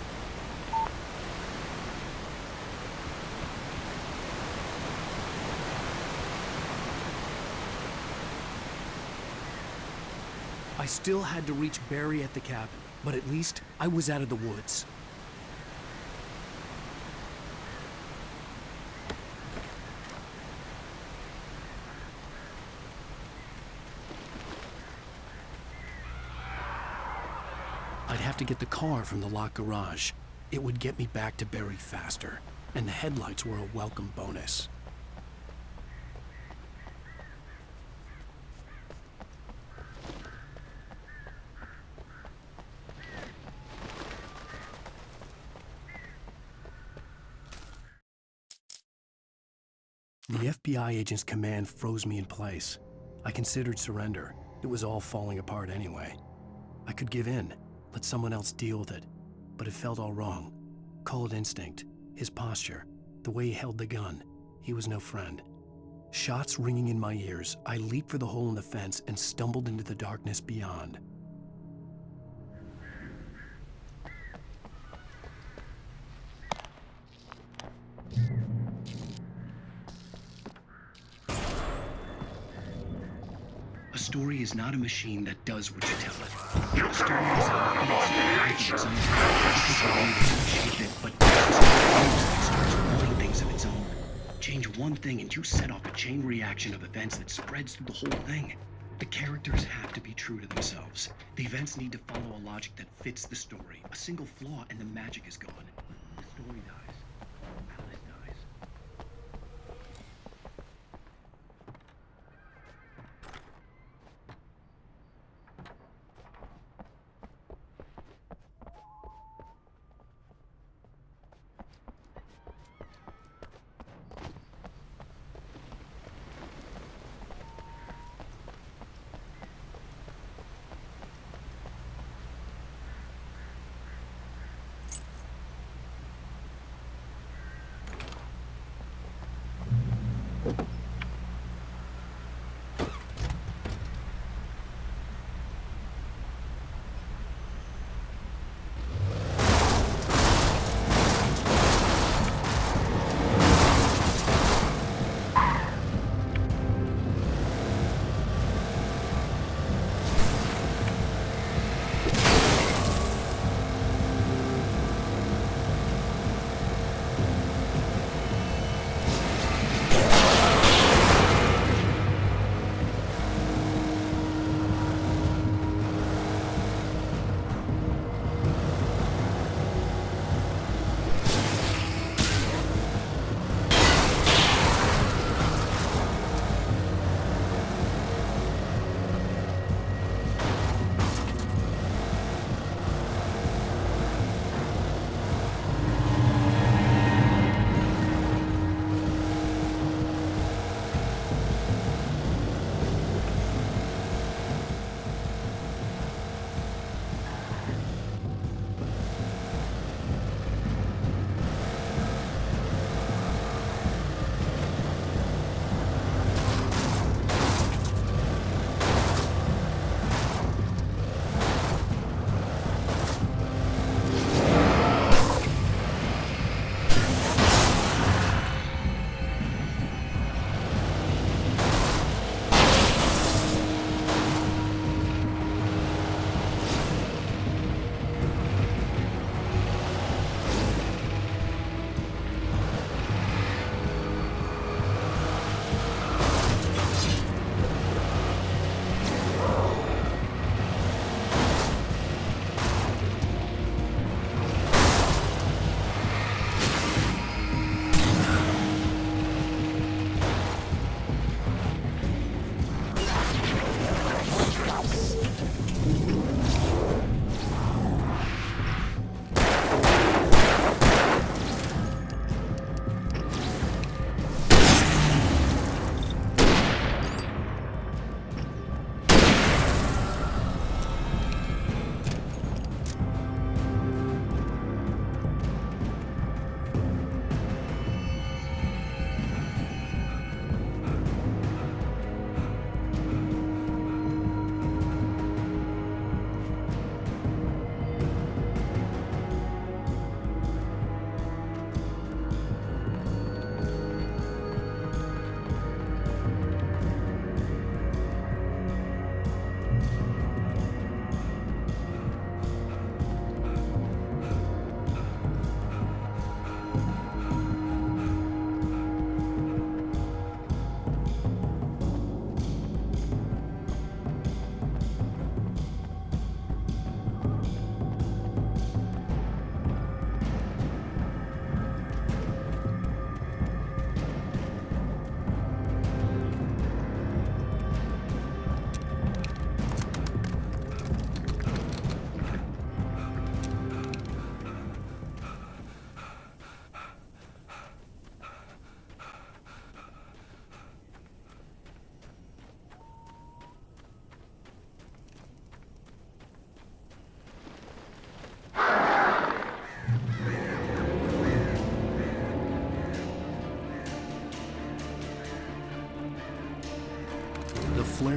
I still had to reach Barry at the cabin, but at least I was out of the woods. I'd have to get the car from the locked garage. It would get me back to Barry faster, and the headlights were a welcome bonus. The FBI agent's command froze me in place. I considered surrender. It was all falling apart anyway. I could give in, let someone else deal with it, but it felt all wrong. Call it instinct, his posture, the way he held the gun. He was no friend. Shots ringing in my ears, I leaped for the hole in the fence and stumbled into the darkness beyond. A story is not a machine that does what you tell it. A story is a its own shape it, but it starts wanting things of its own. Change one thing and you set off a chain reaction of events that spreads through the whole thing. The characters have to be true to themselves. The events need to follow a logic that fits the story. A single flaw and the magic is gone. The story dies. Alice dies.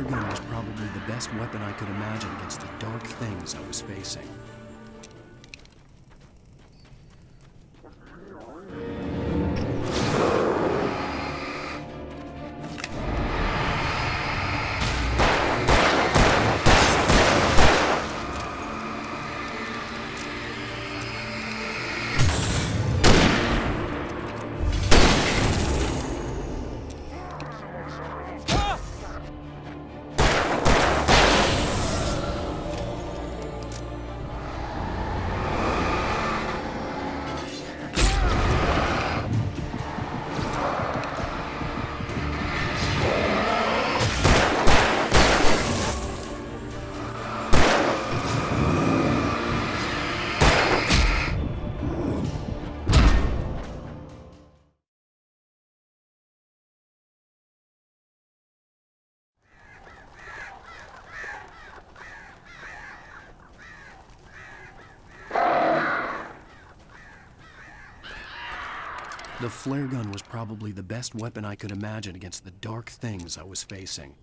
gun was probably the best weapon I could imagine against the dark things I was facing. The flare gun was probably the best weapon I could imagine against the dark things I was facing.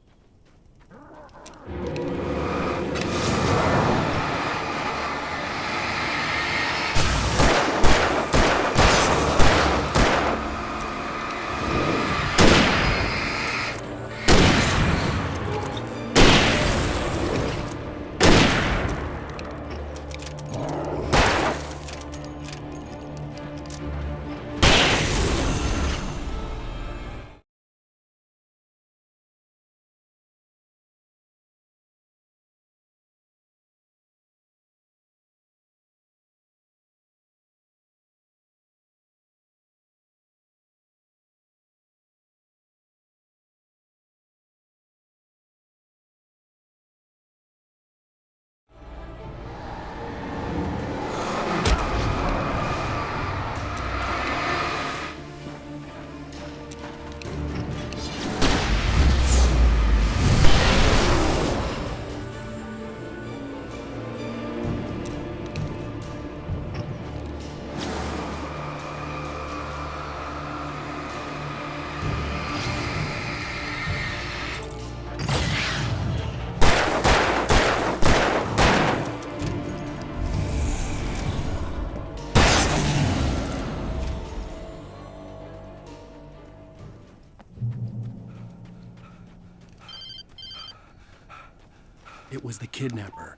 It was the kidnapper.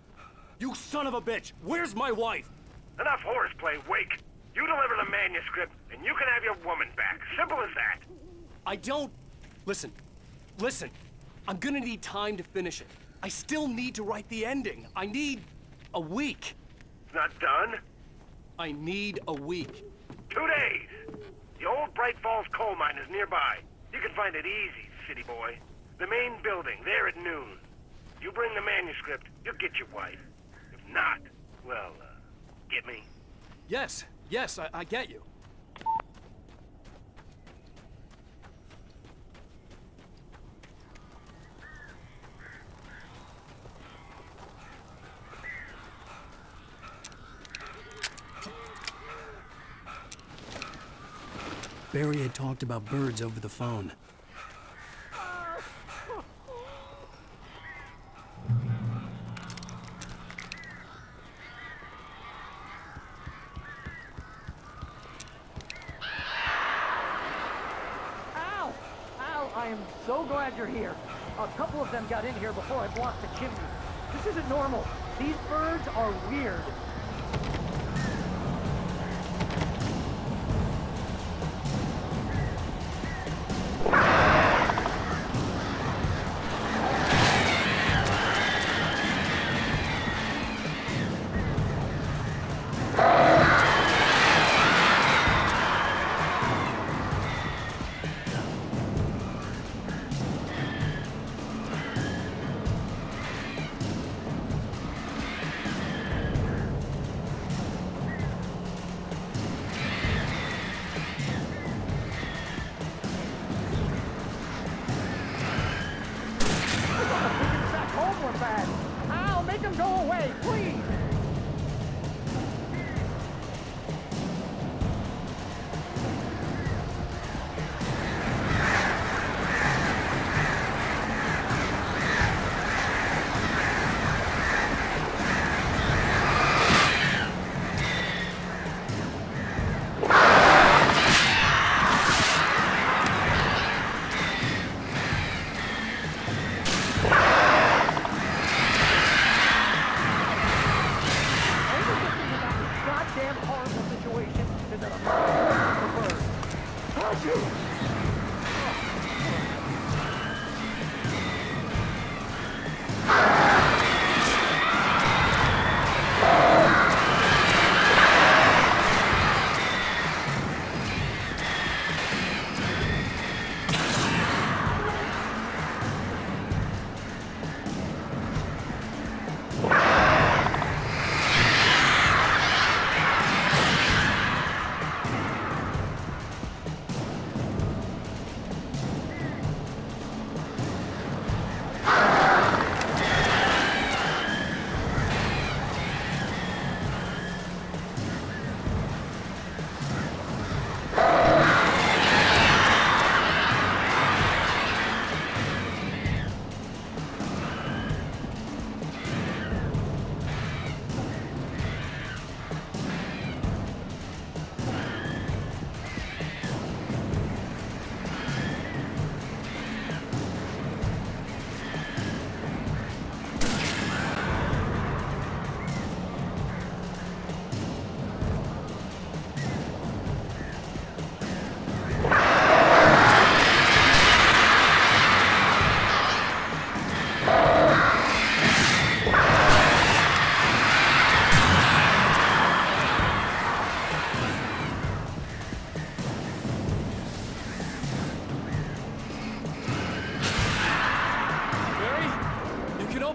You son of a bitch! Where's my wife? Enough horseplay, Wake. You deliver the manuscript, and you can have your woman back. Simple as that. I don't... Listen. I'm gonna need time to finish it. I still need to write the ending. I need a week. It's not done? I need a week. 2 days. The old Bright Falls coal mine is nearby. You can find it easy, city boy. The main building, there at noon. You bring the manuscript, you'll get your wife. If not, well, get me? Yes, I get you. Barry had talked about birds over the phone. I am so glad you're here. A couple of them got in here before I blocked the chimney. This isn't normal. These birds are weird.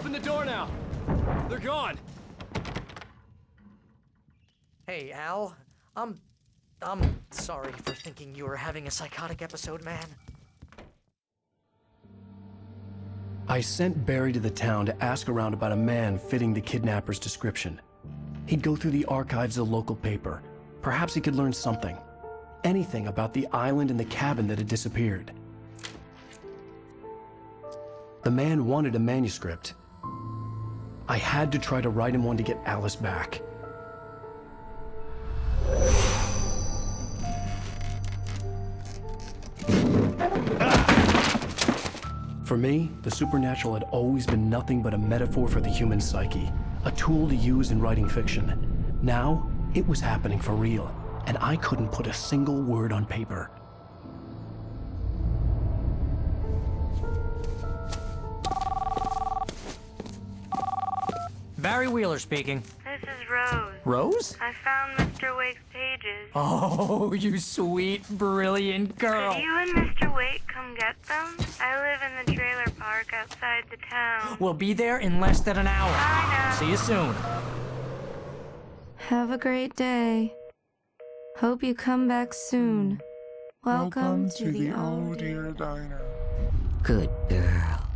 open the door now. They're gone. Hey, Al. I'm sorry for thinking you were having a psychotic episode, man. I sent Barry to the town to ask around about a man fitting the kidnapper's description. He'd go through the archives of the local paper. Perhaps he could learn something. Anything about the island and the cabin that had disappeared. The man wanted a manuscript. I had to try to write him one to get Alice back. For me, the supernatural had always been nothing but a metaphor for the human psyche, a tool to use in writing fiction. Now, it was happening for real, and I couldn't put a single word on paper. Barry Wheeler speaking. This is Rose. Rose? I found Mr. Wake's pages. Oh, you sweet, brilliant girl. Could you and Mr. Wake come get them? I live in the trailer park outside the town. We'll be there in less than an hour. I know. See you soon. Have a great day. Hope you come back soon. Welcome to the Oh Dear Diner. Good girl.